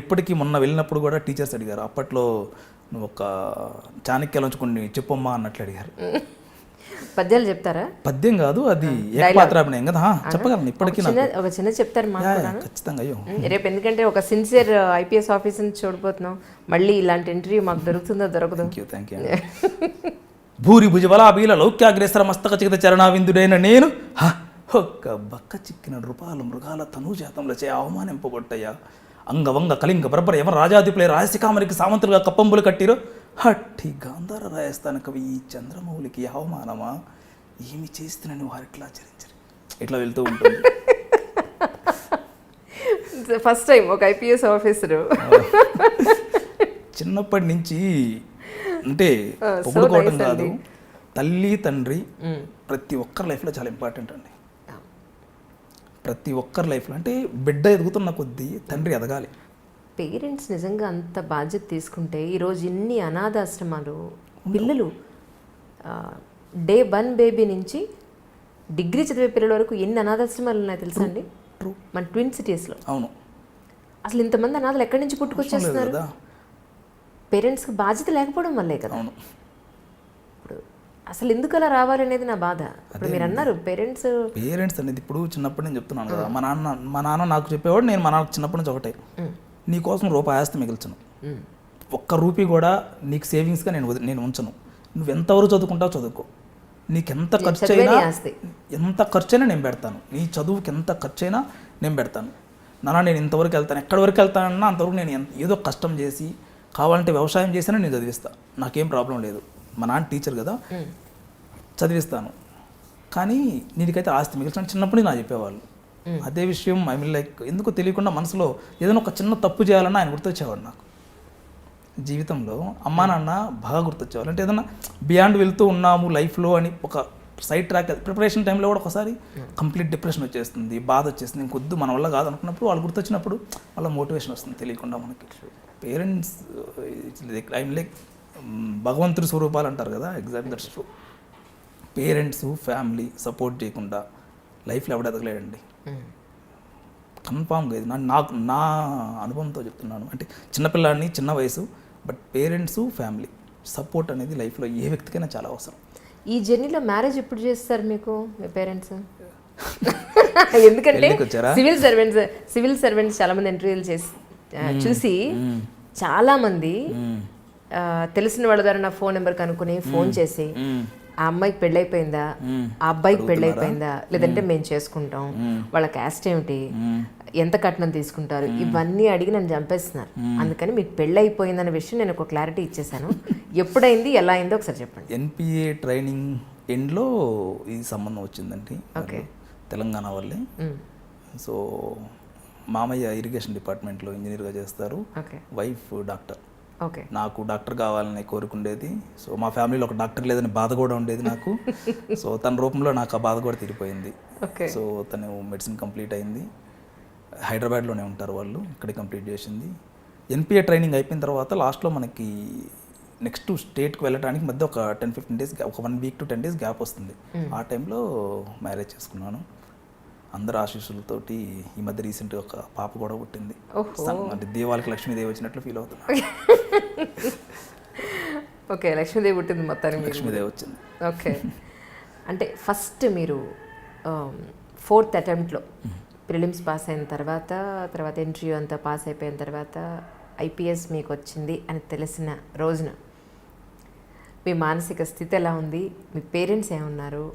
ఇప్పటికీ మొన్న వెళ్ళినప్పుడు కూడా టీచర్స్ అడిగారు, అప్పట్లో నువ్వు ఒక చాణక్యలోంచి కొన్ని చెప్పమ్మా అన్నట్లు అడిగారు. పద్యాలు చెప్తారా? పద్యం కాదు, అది ఏకపాత్రాభినయం కదా, చెప్పగలను ఇప్పటికీ. ఒక చిన్న చెప్తారు మాకు కూడా? ఖచ్చితంగా. అయ్యో రేపు ఎందుకంటే ఒక సిన్సియర్ ఐపీఎస్ ఆఫీసర్ని చూడబోతున్నాం, మళ్ళీ ఇలాంటి ఇంటర్వ్యూ మాకు దొరుకుతుందో దొరకదు. Thank you. భూరి భుజబలాబీల లౌక్యాగ్రేసర మస్తక చికిత చరణావిందుడైన నేను ఒక్క బక్క చిక్కిన రూపాల మృగాల తనూజాతంలచే అవమానింపబొట్టయ్యా. అంగవంగ కలింగ బర్బర యమ రాజాధిపులే రాయసికామరికి సామంతులుగా కప్పంబులు కట్టిరో హట్టి గాంధార రాయస్థాన కవి ఈ చంద్రమౌళికి అవమానమా, ఏమి చేస్తున్నాను వారిట్లా ఆచరించరు. ఇట్లా వెళ్తూ ఉంటుంది. ఫస్ట్ టైం ఒక ఐపీఎస్ ఆఫీసరు చిన్నప్పటి నుంచి అంటే పొగుడుకోవడం కాదు, తల్లి తండ్రి ప్రతి ఒక్కరి లైఫ్లో చాలా ఇంపార్టెంట్ అండి. ప్రతి ఒక్కరి లైఫ్లో అంటే బిడ్డ ఎదుగుతున్న కొద్దీ తండ్రి ఎదగాలి. పేరెంట్స్ నిజంగా అంత బాధ్యత తీసుకుంటే ఈరోజు ఇన్ని అనాథాశ్రమాలు, పిల్లలు డే 1 బేబీ నుంచి డిగ్రీ చదివే పిల్లల వరకు ఎన్ని అనాథాశ్రమాలు ఉన్నాయి తెలుసా అండి మన ట్విన్ సిటీస్లో? అవును. అసలు ఇంతమంది అనాథలు ఎక్కడి నుంచి పుట్టుకొచ్చేస్తున్నారు? పేరెంట్స్కి బాధ్యత లేకపోవడం వల్లే కదా. ఇప్పుడు అసలు ఎందుకు అలా రావాలనేది నా బాధ. ఇప్పుడు మీరు అన్నారు పేరెంట్స్ అనేది ఇప్పుడు చిన్నప్పటి నుంచి చెప్తున్నాను కదా, మా నాన్న నాకు చెప్పేవాడు, నేను మా నాన్న చిన్నప్పటి నుంచి ఒకటే, నీ కోసం రూపాయి ఆస్తి మిగిల్చను, ఒక్క రూపీ కూడా నీకు సేవింగ్స్గా నేను ఉంచను, నువ్వు ఎంతవరకు చదువుకుంటావు చదువుకో, నీకు ఎంత ఖర్చు అయినా నేను పెడతాను, నీ చదువుకి ఎంత ఖర్చు అయినా నేను పెడతాను నాన్న, నేను ఇంతవరకు వెళ్తాను, ఎక్కడి వరకు వెళ్తానన్నా అంతవరకు నేను ఏదో కష్టం చేసి కావాలంటే వ్యవసాయం చేసినా నేను చదివిస్తాను, నాకేం ప్రాబ్లం లేదు, మా నాన్న టీచర్ కదా చదివిస్తాను, కానీ నీకైతే ఆస్తి మిగిల్చాను చిన్నప్పుడు నాకు చెప్పేవాళ్ళు. అదే విషయం ఐ మీన్ లైక్ ఎందుకో తెలియకుండా మనసులో ఏదైనా ఒక చిన్న తప్పు చేయాలన్నా ఆయన గుర్తొచ్చేవాడు నాకు. జీవితంలో అమ్మా నాన్న బాగా గుర్తొచ్చేవాళ్ళు. అంటే ఏదైనా బియాండ్ వెళ్తూ ఉన్నాము లైఫ్లో అని ఒక సైడ్ ట్రాక్ ప్రిపరేషన్ టైంలో కూడా ఒకసారి కంప్లీట్ డిప్రెషన్ వచ్చేస్తుంది, బాధ వచ్చేస్తుంది, ఇంకొద్దు మన వల్ల కాదు అనుకున్నప్పుడు వాళ్ళు గుర్తొచ్చినప్పుడు వాళ్ళ మోటివేషన్ వస్తుంది తెలియకుండా మనకి. పేరెంట్స్ ఐ మీన్ లైక్ భగవంతుడి స్వరూపాలు అంటారు కదా, exact that's true. Parents family support చేయకుండా లైఫ్లో ఎవడు ఎదగలేడండి కన్ఫామ్గా. ఇది నా అనుభవంతో చెప్తున్నాను. అంటే చిన్నపిల్లాడిని చిన్న వయసు, బట్ పేరెంట్స్ ఫ్యామిలీ సపోర్ట్ అనేది లైఫ్లో ఏ వ్యక్తికైనా చాలా అవసరం. ఈ జర్నీలో మ్యారేజ్ ఎప్పుడు చేస్తారు మీకు మీ పేరెంట్స్? ఎందుకంటే సివిల్ సర్వెంట్స్ చాలా మంది ఇంటర్వ్యూలు చూసి చాలా మంది తెలిసిన వాళ్ళ ద్వారా నా ఫోన్ నెంబర్ కనుక్కొని ఫోన్ చేసి ఆ అమ్మాయికి పెళ్ళైపోయిందా, ఆ అబ్బాయికి పెళ్ళైపోయిందా, లేదంటే మేము చేసుకుంటాం, వాళ్ళ క్యాస్ట్ ఏమిటి, ఎంత కట్నం తీసుకుంటారు, ఇవన్నీ అడిగి నన్ను చంపేస్తున్నారు. అందుకని మీకు పెళ్ళి అయిపోయిందనే విషయం నేను ఒక క్లారిటీ ఇచ్చేసాను. ఎప్పుడైంది, ఎలా అయిందో ఒకసారి చెప్పండి. ఎన్పిఏ ట్రైనింగ్ ఎండ్లో ఈ సంబంధం వచ్చిందండి. ఓకే, తెలంగాణ వాళ్ళే. సో మామయ్య ఇరిగేషన్ డిపార్ట్మెంట్లో ఇంజనీర్గా చేస్తారు, వైఫ్ డాక్టర్. ఓకే, నాకు డాక్టర్ కావాలని కోరుకుండేది. సో మా ఫ్యామిలీలో ఒక డాక్టర్ లేదని బాధ కూడా ఉండేది నాకు. సో తన రూపంలో నాకు ఆ బాధ కూడా తీరిపోయింది. సో తను మెడిసిన్ కంప్లీట్ అయింది, హైదరాబాద్లోనే ఉంటారు వాళ్ళు, ఇక్కడే కంప్లీట్ చేసింది. ఎన్పిఏ ట్రైనింగ్ అయిపోయిన తర్వాత లాస్ట్లో మనకి నెక్స్ట్ స్టేట్కి వెళ్ళడానికి మధ్య ఒక 10-15 డేస్, ఒక 1 వీక్ to 10 డేస్ గ్యాప్ వస్తుంది. ఆ టైంలో మ్యారేజ్ చేసుకున్నాను అందరు ఆశీస్సులతోటి. ఈ మధ్య రీసెంట్గా ఒక పాప కూడా పుట్టింది. అంటే దేవాలకి లక్ష్మీదేవి వచ్చినట్లు ఫీల్ అవుతున్నాను. ఓకే, లక్ష్మీదేవి పుట్టింది మొత్తానికి. లక్ష్మీదేవి వచ్చింది. ఓకే, అంటే ఫస్ట్ మీరు 4th అటెంప్ట్లో ప్రిలిమ్స్ పాస్ అయిన తర్వాత ఇంటర్వ్యూ అంతా పాస్ అయిపోయిన తర్వాత ఐపీఎస్ మీకు వచ్చింది అని తెలిసిన రోజున మీ మానసిక స్థితి ఎలా ఉంది, మీ పేరెంట్స్ ఏమన్నారు?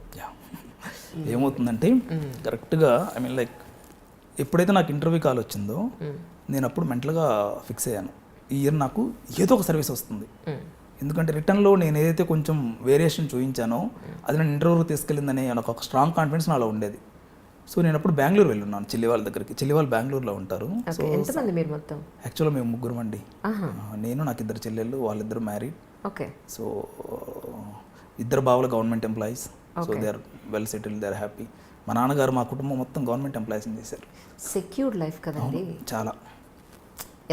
ఏమవుతుందంటే కరెక్ట్గా ఐ మీన్ లైక్ ఎప్పుడైతే నాకు ఇంటర్వ్యూ కాల్ వచ్చిందో నేను అప్పుడు మెంటల్గా ఫిక్స్ అయ్యాను, ఈ ఇయర్ నాకు ఏదో ఒక సర్వీస్ వస్తుంది. ఎందుకంటే రిటర్న్లో నేను ఏదైతే కొంచెం వేరియేషన్ చూపించానో అది నేను ఇంటర్వ్యూకి తీసుకెళ్ళిందని ఒక స్ట్రాంగ్ కాన్ఫిడెన్స్ నాలో ఉండేది. సో నేను అప్పుడు బెంగళూరు వెళ్ళున్నాను చిల్లి వాళ్ళ దగ్గరికి. చిల్లి వాళ్ళు బెంగళూరులో ఉంటారు. సో ఎంతమంది మీరు మొత్తం? యాక్చువల్గా మేము 3 అండి. నేను, నాకు 2 చెల్లెళ్ళు, వాళ్ళిద్దరు మ్యారీడ్. ఓకే, సో 2 బావలు government employees. So they are well settled, they are happy. మా నాన్నగారు మా కుటుంబం మొత్తం గవర్నమెంట్ ఎంప్లాయీస్ని చేశారు. సెక్యూర్డ్ లైఫ్ కదండి. చాలా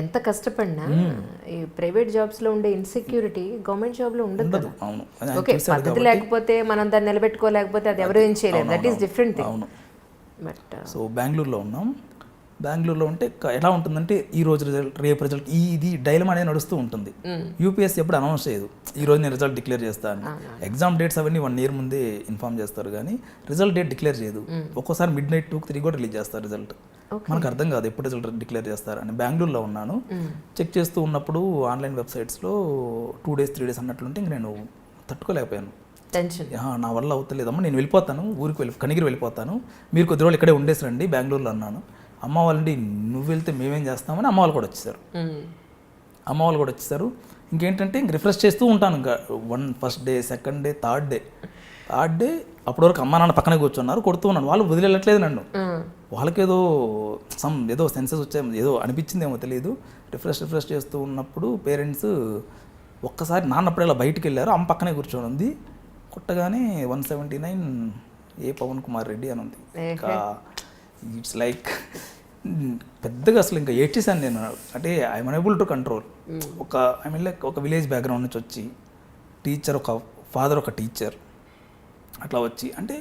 ఎంత కష్టపడినా ఈ ప్రైవేట్ జాబ్స్లో ఉండే ఇన్సెక్యూరిటీ గవర్నమెంట్ జాబ్లో ఉండదు కదా. అవును ఓకే, పద్ధతి లేకపోతే మనం దాన్ని నిలబెట్టుకోలేకపోతే అది ఎవరు ఏం చేయలేదు, దట్ ఈస్ డిఫరెంట్ థింగ్. అవును. బట్ సో బెంగళూరులో ఉన్నాం. బెంగళూరులో ఉంటే ఎలా ఉంటుందంటే ఈ రోజు రిజల్ట్, రేపు రిజల్ట్, ఇది డైలమా అనేది నడుస్తూ ఉంటుంది. యూపీఎస్సీ ఎప్పుడు అనౌన్స్ చేయదు ఈ రోజు నేను రిజల్ట్ డిక్లేర్ చేస్తాను. ఎగ్జామ్ డేట్స్ అవన్నీ 1 year ముందే ఇన్ఫార్మ్ చేస్తారు, కానీ రిజల్ట్ డేట్ డిక్లేర్ చేయదు. ఒక్కోసారి midnight 2-3 కూడా రిలీజ్ చేస్తారు రిజల్ట్. మనకు అర్థం కాదు ఎప్పుడు రిజల్ట్ డిక్లేర్ చేస్తారని. బెంగళూరులో ఉన్నాను, చెక్ చేస్తూ ఉన్నప్పుడు ఆన్లైన్ వెబ్సైట్స్లో 2 days 3 days అన్నట్లుంటే ఇంక నేను తట్టుకోలేకపోయాను. టెన్షన్. నా వల్ల అవుతలేదమ్మా, నేను వెళ్ళిపోతాను, ఊరికి కనిగిరి వెళ్ళిపోతాను, మీరు కొద్ది రోజులు ఇక్కడే ఉండేసి రండి బెంగళూరులో అన్నాను. అమ్మ వాళ్ళండి నువ్వు వెళ్తే మేమేం చేస్తామని అమ్మ వాళ్ళు కూడా వచ్చేసారు. అమ్మ వాళ్ళు కూడా వచ్చేసారు. ఇంకేంటంటే ఇంక రిఫ్రెష్ చేస్తూ ఉంటాను. ఇంకా first day, second day, third day అప్పటి వరకు అమ్మ నాన్న పక్కనే కూర్చున్నారు, కొడుతూ ఉన్నాను. వాళ్ళు వదిలేట్లేదు నన్ను. వాళ్ళకేదో ఏదో సెన్సెస్ వచ్చాయి, ఏదో అనిపించిందేమో తెలియదు. రిఫ్రెష్ చేస్తూ ఉన్నప్పుడు పేరెంట్స్ ఒక్కసారి నాన్నప్పుడు ఇలా బయటికి వెళ్ళారు, అమ్మ పక్కనే కూర్చొని ఉంది. కొట్టగానే 179 ఏ పవన్ కుమార్ రెడ్డి అని ఉంది. ఇంకా ఇట్స్ లైక్ పెద్దగా అసలు ఇంకా ఏడ్చేసాను నేను. అంటే ఐఎమ్ అనేబుల్ టు కంట్రోల్. ఒక విలేజ్ బ్యాక్గ్రౌండ్ నుంచి వచ్చి టీచర్, ఒక ఫాదర్ ఒక టీచర్ అట్లా వచ్చి, అంటే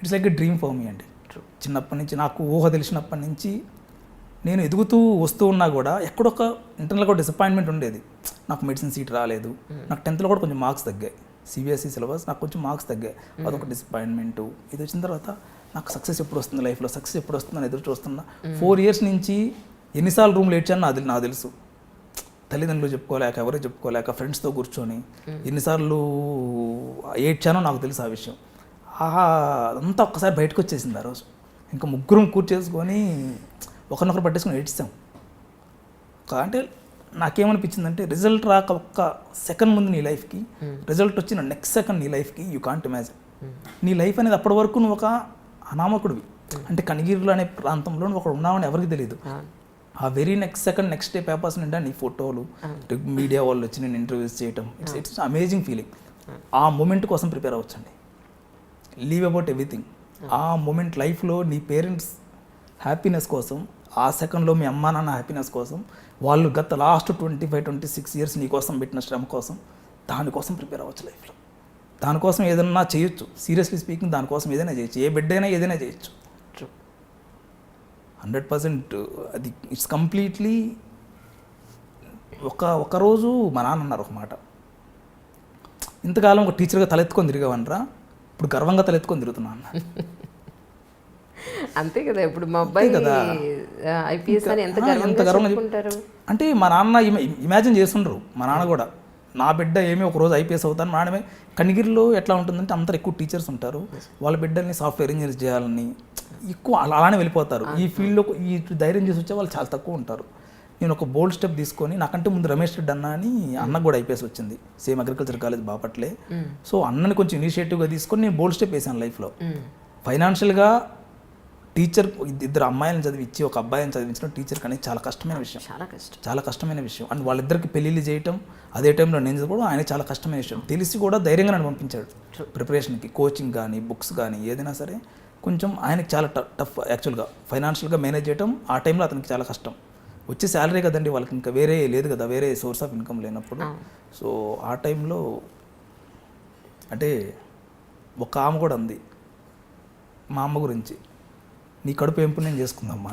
it's like a dream for me అండి. చిన్నప్పటి నుంచి నాకు ఊహ తెలిసినప్పటి నుంచి నేను ఎదుగుతూ వస్తూ ఉన్నా కూడా ఎక్కడొక ఇంటర్నల్గా డిసప్పాయింట్మెంట్ ఉండేది. నాకు మెడిసిన్ సీట్ రాలేదు, నాకు 10th కూడా కొంచెం మార్క్స్ తగ్గాయి, సిబిఎస్ఈ సిలబస్ నాకు కొంచెం మార్క్స్ తగ్గాయి, అదొక డిసప్పాయింట్మెంటు. ఇది వచ్చిన తర్వాత నాకు సక్సెస్ ఎప్పుడు వస్తుంది, లైఫ్లో సక్సెస్ ఎప్పుడు వస్తుందని ఎదురు చూస్తున్నా. 4 years నుంచి ఎన్నిసార్లు రూమ్లో ఏడ్చాను నాకు తెలుసు. తల్లిదండ్రులు చెప్పుకోలేక, ఎవరో చెప్పుకోలేక, ఫ్రెండ్స్తో కూర్చొని ఎన్నిసార్లు ఏడ్చానో నాకు తెలుసు ఆ విషయం. అదంతా ఒక్కసారి బయటకు వచ్చేసింది ఆ రోజు. ఇంకా ముగ్గురం కూర్చేసుకొని ఒకరినొకరు పట్టేసుకొని ఏడ్చాం. అంటే నాకేమనిపించిందంటే రిజల్ట్ రాక ఒక్క సెకండ్ ముందు నీ లైఫ్కి, రిజల్ట్ వచ్చిన నెక్స్ట్ సెకండ్ నీ లైఫ్కి యూ కాంట్ ఇమాజిన్. నీ లైఫ్ అనేది అప్పటి వరకు నువ్వు ఒక అనామకుడివి. అంటే కనిగిరిలో అనే ప్రాంతంలో నువ్వు ఒకడు ఉన్నావని ఎవరికి తెలియదు. ఆ very next second, next day papers నిండా నీ ఫోటోలు, మీడియా వాళ్ళు వచ్చి నేను ఇంటర్వ్యూస్ చేయటం, ఇట్స్ అమేజింగ్ ఫీలింగ్. ఆ మూమెంట్ కోసం ప్రిపేర్ అవ్వచ్చండి. Leave about everything. ఆ మూమెంట్ లైఫ్లో నీ పేరెంట్స్ హ్యాపీనెస్ కోసం, ఆ సెకండ్లో మీ అమ్మా నాన్న హ్యాపీనెస్ కోసం, వాళ్ళు గత లాస్ట్ 25-26 years నీ కోసం పెట్టిన శ్రమ కోసం, దానికోసం ప్రిపేర్ అవ్వచ్చు లైఫ్లో. దానికోసం ఏదైనా చేయొచ్చు. సీరియస్లీ స్పీకింగ్ దానికోసం ఏదైనా చేయొచ్చు. ఏ బిడ్డ అయినా ఏదైనా చేయొచ్చు. 100% అది ఇట్స్ కంప్లీట్లీ. ఒకరోజు మా నాన్న అన్నారు ఒక మాట, ఇంతకాలం ఒక టీచర్గా తలెత్తుకొని తిరిగావనరా, ఇప్పుడు గర్వంగా తలెత్తుకొని తిరుగుతున్నా అన్న. అంతే కదా, ఇప్పుడు మా అబ్బాయి కదా ఐపీఎస్ అని ఎంత గర్వంగా చెప్పుకుంటారు. అంటే మా నాన్న ఇమాజిన్ చేస్తుండ్రు. మా నాన్న కూడా నా బిడ్డ ఏమీ ఒక రోజు ఐపీఎస్ అవుతాను. మా నాన్నమే కనిగిరిలో ఎట్లా ఉంటుందంటే అందరు ఎక్కువ టీచర్స్ ఉంటారు, వాళ్ళ బిడ్డల్ని సాఫ్ట్వేర్ ఇంజనీర్స్ చేయాలని ఎక్కువ అలానే వెళ్ళిపోతారు. ఈ ఫీల్డ్లో ఈ ధైర్యం చేసి వచ్చే వాళ్ళు చాలా తక్కువ ఉంటారు. నేను ఒక బోల్డ్ స్టెప్ తీసుకొని, నాకంటే ముందు రమేష్ రెడ్డి అన్న అని అన్నకు కూడా ఐపీఎస్ వచ్చింది, సేమ్ అగ్రికల్చర్ కాలేజ్ బాపట్లే. సో అన్నని కొంచెం ఇనిషియేటివ్గా తీసుకొని నేను బోల్డ్ స్టెప్ వేసాను లైఫ్లో. ఫైనాన్షియల్గా టీచర్, 2 అమ్మాయిలను చదివించి ఒక అబ్బాయిని చదివించడం టీచర్ అనేది చాలా కష్టమైన విషయం. చాలా కష్టమైన విషయం. అండ్ వాళ్ళిద్దరికి పెళ్ళిళ్ళు చేయటం, అదే టైంలో నేను చదువుకోవడం ఆయన చాలా కష్టమైన విషయం. తెలిసి కూడా ధైర్యంగా నన్ను పంపించాడు ప్రిపరేషన్కి. కోచింగ్ కానీ, బుక్స్ కానీ ఏదైనా సరే కొంచెం ఆయనకి చాలా టఫ్. యాక్చువల్గా ఫైనాన్షియల్గా మేనేజ్ చేయడం ఆ టైంలో అతనికి చాలా కష్టం. వచ్చే శాలరీ కదండి వాళ్ళకి, ఇంకా వేరే లేదు కదా, వేరే సోర్స్ ఆఫ్ ఇన్కమ్ లేనప్పుడు. సో ఆ టైంలో అంటే ఒక ఆమె కూడా ఉంది మా అమ్మ గురించి, నీ కడుపు ఏంపు నేను చేసుకుందమ్మా.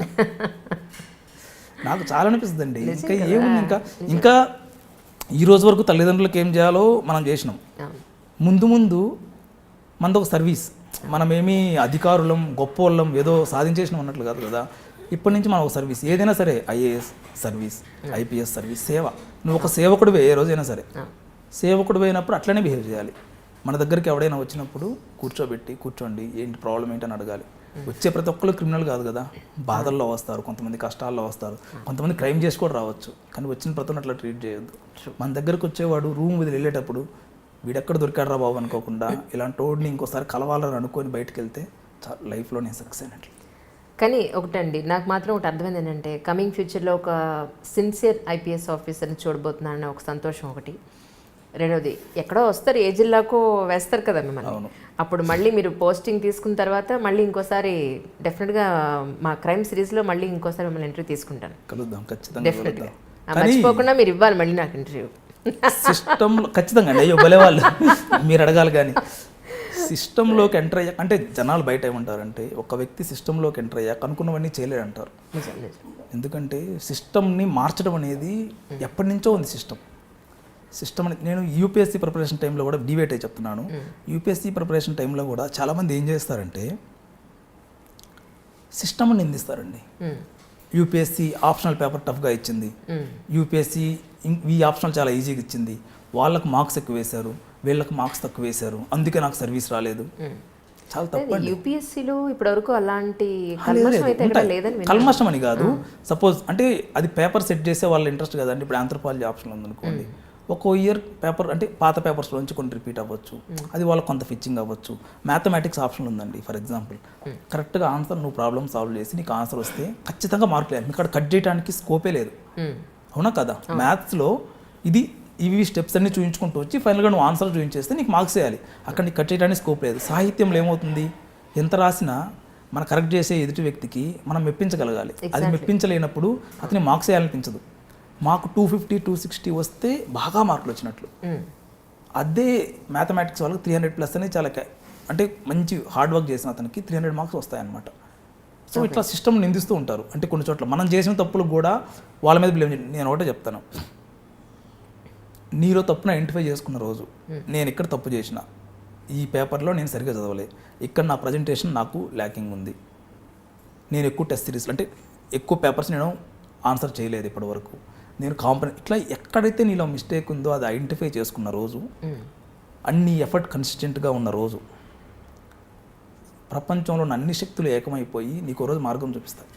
నాకు చాలా అనిపిస్తుంది అండి. ఇంకా ఏముంది, ఇంకా ఈ రోజు వరకు తల్లిదండ్రులకు ఏం చేయాలో మనం చేసినాం. ముందు మనది ఒక సర్వీస్. మనమేమీ అధికారులం, గొప్ప వాళ్ళం, ఏదో సాధించేసినాం అన్నట్లు కాదు కదా. ఇప్పటి నుంచి మనం ఒక సర్వీస్, ఏదైనా సరే, ఐఏఎస్ సర్వీస్, ఐపీఎస్ సర్వీస్, సేవ. నువ్వు ఒక సేవకుడివే ఏ రోజైనా సరే. సేవకుడు అయినప్పుడు అట్లనే బిహేవ్ చేయాలి. మన దగ్గరికి ఎవడైనా వచ్చినప్పుడు కూర్చోండి, ఏంటి ప్రాబ్లం ఏంటని అడగాలి. వచ్చే ప్రతి ఒక్కరు క్రిమినల్ కాదు కదా, బాధల్లో వస్తారు, కొంతమంది కష్టాల్లో వస్తారు, కొంతమంది క్రైమ్ చేసి కూడా రావచ్చు. కానీ వచ్చిన ప్రతి అట్లా ట్రీట్ చేయొద్దు. మన దగ్గరకు వచ్చేవాడు రూమ్ వదిలి వెళ్ళేటప్పుడు వీడెక్కడ దొరికాడు రా బాబు అనుకోకుండా, ఇలాంటి రోడ్ని ఇంకోసారి కలవాలని అనుకొని బయటకు వెళ్తే లైఫ్లో నేను సక్సెస్ అయినట్లు. కానీ ఒకటండి, నాకు మాత్రం ఒకటి అర్థమైంది ఏంటంటే, కమింగ్ ఫ్యూచర్లో ఒక సిన్సియర్ ఐపీఎస్ ఆఫీసర్ని చూడబోతున్నానని ఒక సంతోషం ఒకటి. రెండోది, ఎక్కడో వస్తారు, ఏ జిల్లాకో వేస్తారు కదా మిమ్మల్ని. అప్పుడు మళ్ళీ మీరు పోస్టింగ్ తీసుకున్న తర్వాత మళ్ళీ ఇంకోసారి డెఫినెట్గా మా క్రైమ్ సిరీస్లో మళ్ళీ ఇంకోసారి మిమ్మల్ని ఎంట్రీ తీసుకుంటాను. కలుద్దాం ఖచ్చితంగా. డెఫినెట్గా మర్చిపోకుండా మీరు ఇవ్వాలి మళ్ళీ నాకు ఇంటర్వ్యూ. సిస్టంలో ఖచ్చితంగా అండి, అయ్యో భలే వాళ్ళు మీరు అడగాలి. కానీ సిస్టంలోకి ఎంటర్ అయ్యాక అంటే జనాలు బయట ఏమంటారంటే ఒక వ్యక్తి సిస్టంలోకి ఎంటర్ అయ్యాక అనుకున్నవన్నీ చేయలేడు అంటారు. ఎందుకంటే సిస్టమ్ని మార్చడం అనేది ఎప్పటి నుంచో ఉంది. సిస్టమ్ అనేది నేను యూపీఎస్సీ ప్రిపరేషన్ టైంలో కూడా డిబేట్ అయి చెప్తున్నాను. యూపీఎస్సీ ప్రిపరేషన్ టైంలో కూడా చాలామంది ఏం చేస్తారంటే సిస్టమ్ని నిందిస్తారండి. యూపీఎస్సీ ఆప్షనల్ పేపర్ టఫ్గా ఇచ్చింది, యూపీఎస్సీ ఈ ఆప్షనల్ చాలా ఈజీగా ఇచ్చింది, వాళ్ళకు మార్క్స్ ఎక్కువ వేశారు, వీళ్ళకి మార్క్స్ తక్కువ వేశారు, అందుకే నాకు సర్వీస్ రాలేదు. చాలా తప్పండి. యూపీఎస్సీలో ఇప్పటివరకు అలాంటి కల్మషం అయితే ఎక్కడ లేదని విన్నాను. కల్మషం అని కాదు, సపోజ్ అంటే అది పేపర్ సెట్ చేసే వాళ్ళ ఇంట్రెస్ట్ కదండి. ఇప్పుడు ఆంథ్రోపాలజీ ఆప్షన్ ఉందనుకోండి, ఒక్కో ఇయర్ పేపర్ అంటే పాత పేపర్స్లోంచి కొన్ని రిపీట్ అవ్వచ్చు, అది వాళ్ళకి కొంత ఫిచ్చింగ్ అవ్వచ్చు. మ్యాథమెటిక్స్ ఆప్షన్ ఉందండి ఫర్ ఎగ్జాంపుల్, కరెక్ట్గా ఆన్సర్ నువ్వు ప్రాబ్లమ్ సాల్వ్ చేసి నీకు ఆన్సర్ వస్తే ఖచ్చితంగా మార్కులు వేయాలి. ఇక్కడ కట్ చేయడానికి స్కోపే లేదు, అవునా కదా. మ్యాథ్స్లో ఇవి స్టెప్స్ అన్ని చూపించుకుంటూ వచ్చి ఫైనల్గా నువ్వు ఆన్సర్ చూపించేస్తే నీకు మార్క్స్ వేయాలి, అక్కడ నీకు కట్ చేయడానికి స్కోప్ లేదు. సాహిత్యంలో ఏమవుతుంది, ఎంత రాసినా మనం కరెక్ట్ చేసే ఎదుటి వ్యక్తికి మనం మెప్పించగలగాలి. అది మెప్పించలేనప్పుడు అతని మార్క్స్ వేయాలనిపించదు. మాకు 250, 260 వస్తే బాగా మార్కులు వచ్చినట్లు. అదే మ్యాథమెటిక్స్ వాళ్ళకి 300+ అనేది చాలా అంటే మంచి హార్డ్ వర్క్ చేసిన అతనికి 300 మార్క్స్ వస్తాయన్నమాట. సో ఇట్లా సిస్టమ్ నిందిస్తూ ఉంటారు. అంటే కొన్ని చోట్ల మనం చేసిన తప్పులకు కూడా వాళ్ళ మీద బ్లేమ్. నేను ఒకటే చెప్తాను, నీలో తప్పును ఐడెంటిఫై చేసుకున్న రోజు నేను ఇక్కడ తప్పు చేసిన, ఈ పేపర్లో నేను సరిగ్గా చదవలేదు, ఇక్కడ నా ప్రజెంటేషన్ నాకు ల్యాకింగ్ ఉంది, నేను ఎక్కువ టెస్ట్ సిరీస్ అంటే ఎక్కువ పేపర్స్ నేను ఆన్సర్ చేయలేదు ఇప్పటివరకు, నేను ఇట్లా ఎక్కడైతే నీలో మిస్టేక్ ఉందో అది ఐడెంటిఫై చేసుకున్న రోజు, అన్ని ఎఫర్ట్ కన్సిస్టెంట్గా ఉన్న రోజు, ప్రపంచంలో అన్ని శక్తులు ఏకమైపోయి నీకు రోజు మార్గం చూపిస్తాయి.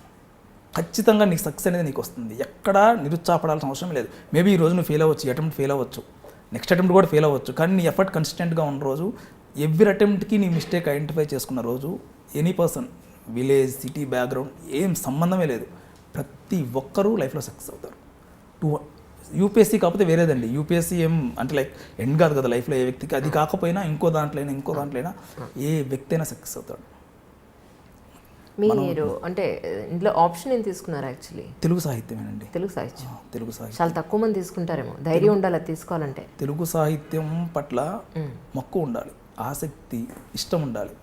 ఖచ్చితంగా నీకు సక్సెస్ అనేది నీకు వస్తుంది. ఎక్కడా నిరుత్సాహపడాల్సిన అవసరం లేదు. మేబీ ఈ రోజు నువ్వు ఫెయిల్ అవ్వచ్చు, అటెంప్ట్ ఫెయిల్ అవ్వచ్చు, నెక్స్ట్ అటెంప్ట్ కూడా ఫెయిల్ అవ్వచ్చు, కానీ నీ ఎఫర్ట్ కన్సిస్టెంట్గా ఉన్న రోజు, ఎవ్రీ అటెంప్ట్కి నీ మిస్టేక్ ఐడెంటిఫై చేసుకున్న రోజు, any person village city background ఏం సంబంధమే లేదు, ప్రతి ఒక్కరూ లైఫ్లో సక్సెస్ అవుతారు. యూపీఎస్సీ కాకపోతే వేరేదండి. యూపీఎస్సీ ఏం అంటే లైక్ ఎండ్ కాదు కదా లైఫ్లో ఏ వ్యక్తికి. అది కాకపోయినా ఇంకో దాంట్లో ఏ వ్యక్తి అయినా సక్సెస్ అవుతాడు. మీరు అంటే ఇందులో ఆప్షన్ ఏం తీసుకున్నారు? యాక్చువల్లీ తెలుగు సాహిత్యమేనండి. తెలుగు సాహిత్యం చాలా తక్కువ మంది తీసుకుంటారేమో. ధైర్యం ఉండాలి అది తీసుకోవాలంటే. తెలుగు సాహిత్యం పట్ల మక్కువ ఉండాలి, ఆసక్తి, ఇష్టం ఉండాలి.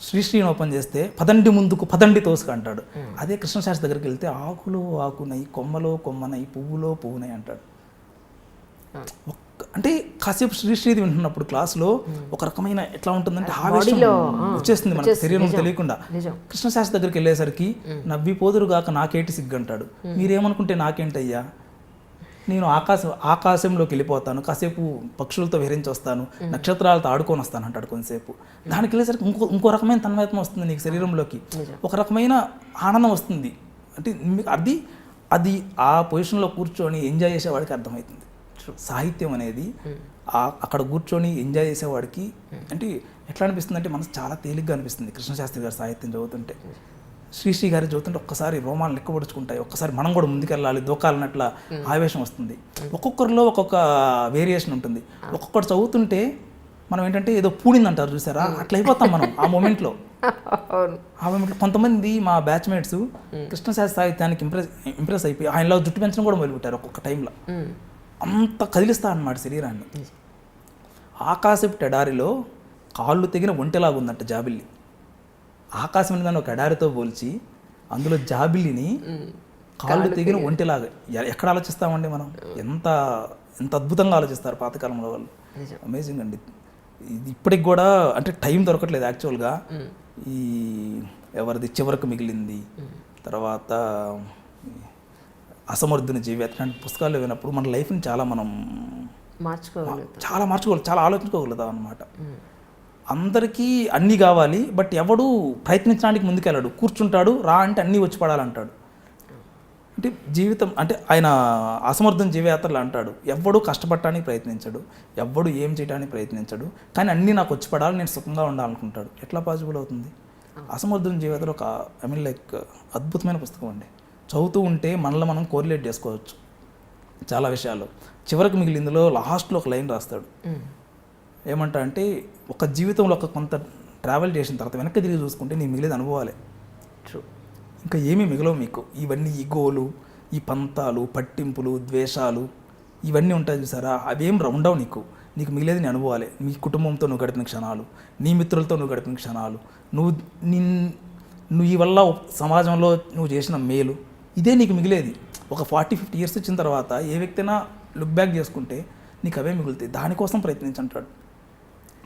శ్రీశ్రీని ఓపెన్ చేస్తే పదండి ముందుకు పదండి తోసుకు అంటాడు. అదే కృష్ణశాస్త్రి దగ్గరికి వెళ్తే ఆకులో ఆకునై, కొమ్మలో కొమ్మనై, పువ్వులో పువ్వునై అంటాడు. అంటే కాసేపు శ్రీశ్రీది వింటున్నప్పుడు క్లాస్లో ఒక రకమైన ఎట్లా ఉంటుందంటే ఆవేశం వచ్చేస్తుంది మనకు శరీరం తెలియకుండా. కృష్ణశాస్త్రి దగ్గరికి వెళ్ళేసరికి నవ్వి పోదురుగాక నాకేంటి సిగ్గు అంటాడు. మీరేమనుకుంటే నాకేంటయ్యా, నేను ఆకాశంలోకి వెళ్ళిపోతాను, కాసేపు పక్షులతో విహరించి వస్తాను, నక్షత్రాలతో ఆడుకొని వస్తాను అంటాడు కొంతసేపు. దానికి వెళ్ళేసరికి ఇంకో రకమైన తన్మయత్వం వస్తుంది నీకు శరీరంలోకి, ఒక రకమైన ఆనందం వస్తుంది. అంటే అది ఆ పొజిషన్లో కూర్చొని ఎంజాయ్ చేసేవాడికి అర్థమవుతుంది. సాహిత్యం అనేది అక్కడ కూర్చొని ఎంజాయ్ చేసేవాడికి అంటే ఎట్లా అనిపిస్తుంది అంటే మనసు చాలా తేలిగ్గా అనిపిస్తుంది. కృష్ణశాస్త్రి గారి సాహిత్యం చదువుతుంటే, శ్రీశ్రీ గారి చదువుతుంటే ఒక్కసారి రోమాలు లెక్కపడుచుకుంటాయి, ఒక్కసారి మనం కూడా ముందుకెళ్ళాలి దూకాలన్నట్ల ఆవేశం వస్తుంది. ఒక్కొక్కరిలో ఒక్కొక్క వేరియేషన్ ఉంటుంది. ఒక్కొక్కటి చదువుతుంటే మనం ఏంటంటే ఏదో పూడిందంటారు చూసారా, అట్లా అయిపోతాం మనం ఆ మూమెంట్లో. కొంతమంది మా బ్యాచ్మేట్స్ కృష్ణశాస్త్రి సాహిత్యానికి ఇంప్రెస్ అయిపోయి ఆయనలో జుట్టు పెంచడం కూడా మొదలుపెట్టారు ఒక్కొక్క టైంలో. అంత కదిలిస్తా అన్నమాట శరీరాన్ని. ఆకాశపు ఎడారిలో కాళ్ళు తెగిన ఒంటెలాగా ఉందంట జాబిల్లి. ఆకాశం దాన్ని ఒక ఎడారితో పోల్చి అందులో జాబిల్లిని కాళ్ళు తెగిన ఒంటెలాగా ఎక్కడ ఆలోచిస్తామండి మనం? ఎంత ఎంత అద్భుతంగా ఆలోచిస్తారు పాతకాలంలో వాళ్ళు. అమేజింగ్ అండి. ఇది ఇప్పటికి కూడా అంటే టైం దొరకట్లేదు యాక్చువల్గా. ఈ ఎవరిది చివరకు మిగిలింది, తర్వాత అసమర్థుని జీవి, అట్లాంటి పుస్తకాలు విన్నప్పుడు మన లైఫ్ని చాలా మనం మార్చుకోవాలి, చాలా ఆలోచించుకోగలుగుతాం అన్నమాట. అందరికీ అన్నీ కావాలి, బట్ ఎవడు ప్రయత్నించడానికి ముందుకెళ్ళాడు, కూర్చుంటాడు, రా అంటే అన్నీ వచ్చి పడాలంటాడు. అంటే జీవితం అంటే ఆయన అసమర్థం జీవయాత్రలు అంటాడు. ఎవడు కష్టపడటానికి ప్రయత్నించడు, ఎవడు ఏం చేయడానికి ప్రయత్నించడు, కానీ అన్నీ నాకు వచ్చి పడాలి, నేను సుఖంగా ఉండాలనుకుంటాడు. ఎట్లా పాసిబుల్ అవుతుంది? అసమర్థం జీవయాత్ర ఒక లైక్ అద్భుతమైన పుస్తకం అండి. చదువుతూ ఉంటే మనల్ని మనం కోరిలేట్ చేసుకోవచ్చు చాలా విషయాలు. చివరికి మిగిలిందులో లాస్ట్లో ఒక లైన్ రాస్తాడు. ఏమంటా అంటే ఒక జీవితంలో ఒక కొంత ట్రావెల్ చేసిన తర్వాత వెనక్కి తిరిగి చూసుకుంటే నీ మిగిలిన అనుభవాలే, ఇంకా ఏమీ మిగలవు మీకు. ఇవన్నీ ఈగోలు, ఈ పంతాలు, పట్టింపులు, ద్వేషాలు ఇవన్నీ ఉంటాయి చూసారా, అవేం ఉండవు నీకు. నీకు మిగిలేది నీ అనుభవాలే. నీ కుటుంబంతో నువ్వు గడిపిన క్షణాలు, నీ మిత్రులతో నువ్వు గడిపిన క్షణాలు, నువ్వు ఈ వల్ల సమాజంలో నువ్వు చేసిన మేలు, ఇదే నీకు మిగిలేది. ఒక 40-50 ఇయర్స్ వచ్చిన తర్వాత ఏ వ్యక్తి అయినా లుక్ బ్యాక్ చేసుకుంటే నీకు అవే మిగులుతాయి. దానికోసం ప్రయత్నించంటాడు,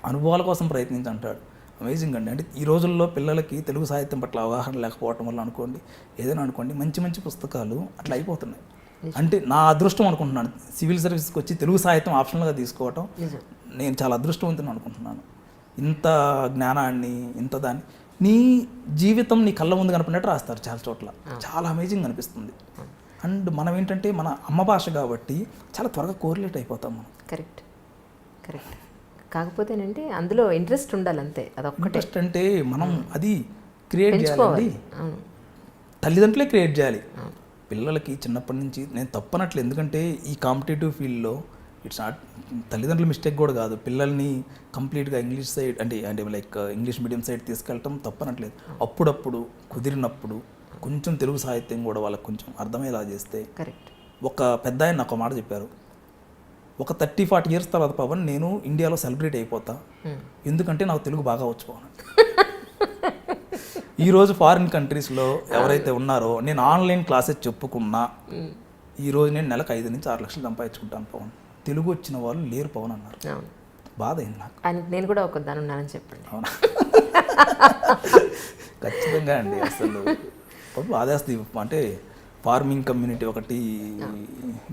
అనుభవాల కోసం ప్రయత్నించంటాడు. అమేజింగ్ అండి. అంటే ఈ రోజుల్లో పిల్లలకి తెలుగు సాహిత్యం పట్ల అవగాహన లేకపోవటం వల్ల అనుకోండి, ఏదైనా అనుకోండి, మంచి మంచి పుస్తకాలు అట్లా అయిపోతున్నాయి. అంటే నా అదృష్టం అనుకుంటున్నాను సివిల్ సర్వీస్కి వచ్చి తెలుగు సాహిత్యం ఆప్షనల్గా తీసుకోవటం. నేను చాలా అదృష్టవంతుని అనుకుంటున్నాను. ఇంత జ్ఞానాన్ని, ఇంత దాన్ని నీ జీవితం నీ కళ్ళ ముందు కనపడినట్టు రాస్తారు చాలా చోట్ల. చాలా అమేజింగ్ అనిపిస్తుంది. అండ్ మనం ఏంటంటే మన అమ్మ భాష కాబట్టి చాలా త్వరగా కోరిలేట్ అయిపోతాం మనం. Correct correct. కాకపోతేనంటే అందులో ఇంట్రెస్ట్ ఉండాలి అంతే, అదొక్కటే. ఇంట్రెస్ట్ అంటే మనం అది క్రియేట్ చేయాలి, తల్లిదండ్రులే క్రియేట్ చేయాలి పిల్లలకి చిన్నప్పటి నుంచి. నేను తప్పనట్లు, ఎందుకంటే ఈ కాంపిటేటివ్ ఫీల్డ్లో ఇట్స్ నాట్ తల్లిదండ్రుల మిస్టేక్ కూడా కాదు. పిల్లల్ని కంప్లీట్గా ఇంగ్లీష్ సైడ్ అంటే లైక్ ఇంగ్లీష్ మీడియం సైడ్ తీసుకెళ్ళటం తప్పనట్లేదు. అప్పుడప్పుడు కుదిరినప్పుడు కొంచెం తెలుగు సాహిత్యం కూడా వాళ్ళకి కొంచెం అర్థమయ్యేలా చేస్తే. కరెక్ట్. ఒక పెద్ద ఆయన నాకు ఒక మాట చెప్పారు, ఒక 30-40 ఇయర్స్ తర్వాత పవన్ నేను ఇండియాలో సెలబ్రేట్ అయిపోతా, ఎందుకంటే నాకు తెలుగు బాగా వచ్చు పవన్. ఈరోజు ఫారిన్ కంట్రీస్లో ఎవరైతే ఉన్నారో నేను ఆన్లైన్ క్లాసెస్ చెప్పుకున్నా ఈరోజు నేను నెలకు 5 నుంచి 6 లక్షలు సంపాదించుకుంటాను పవన్, తెలుగు వచ్చిన వాళ్ళు లేరు పవన్ అన్నారు. బాధ అయింది నాకు. నేను కూడా ఒక దాని ఉన్నానని చెప్పండి. అవునా? ఖచ్చితంగా అండి. అసలు బాధేస్తుంది. అంటే ఫార్మింగ్ కమ్యూనిటీ ఒకటి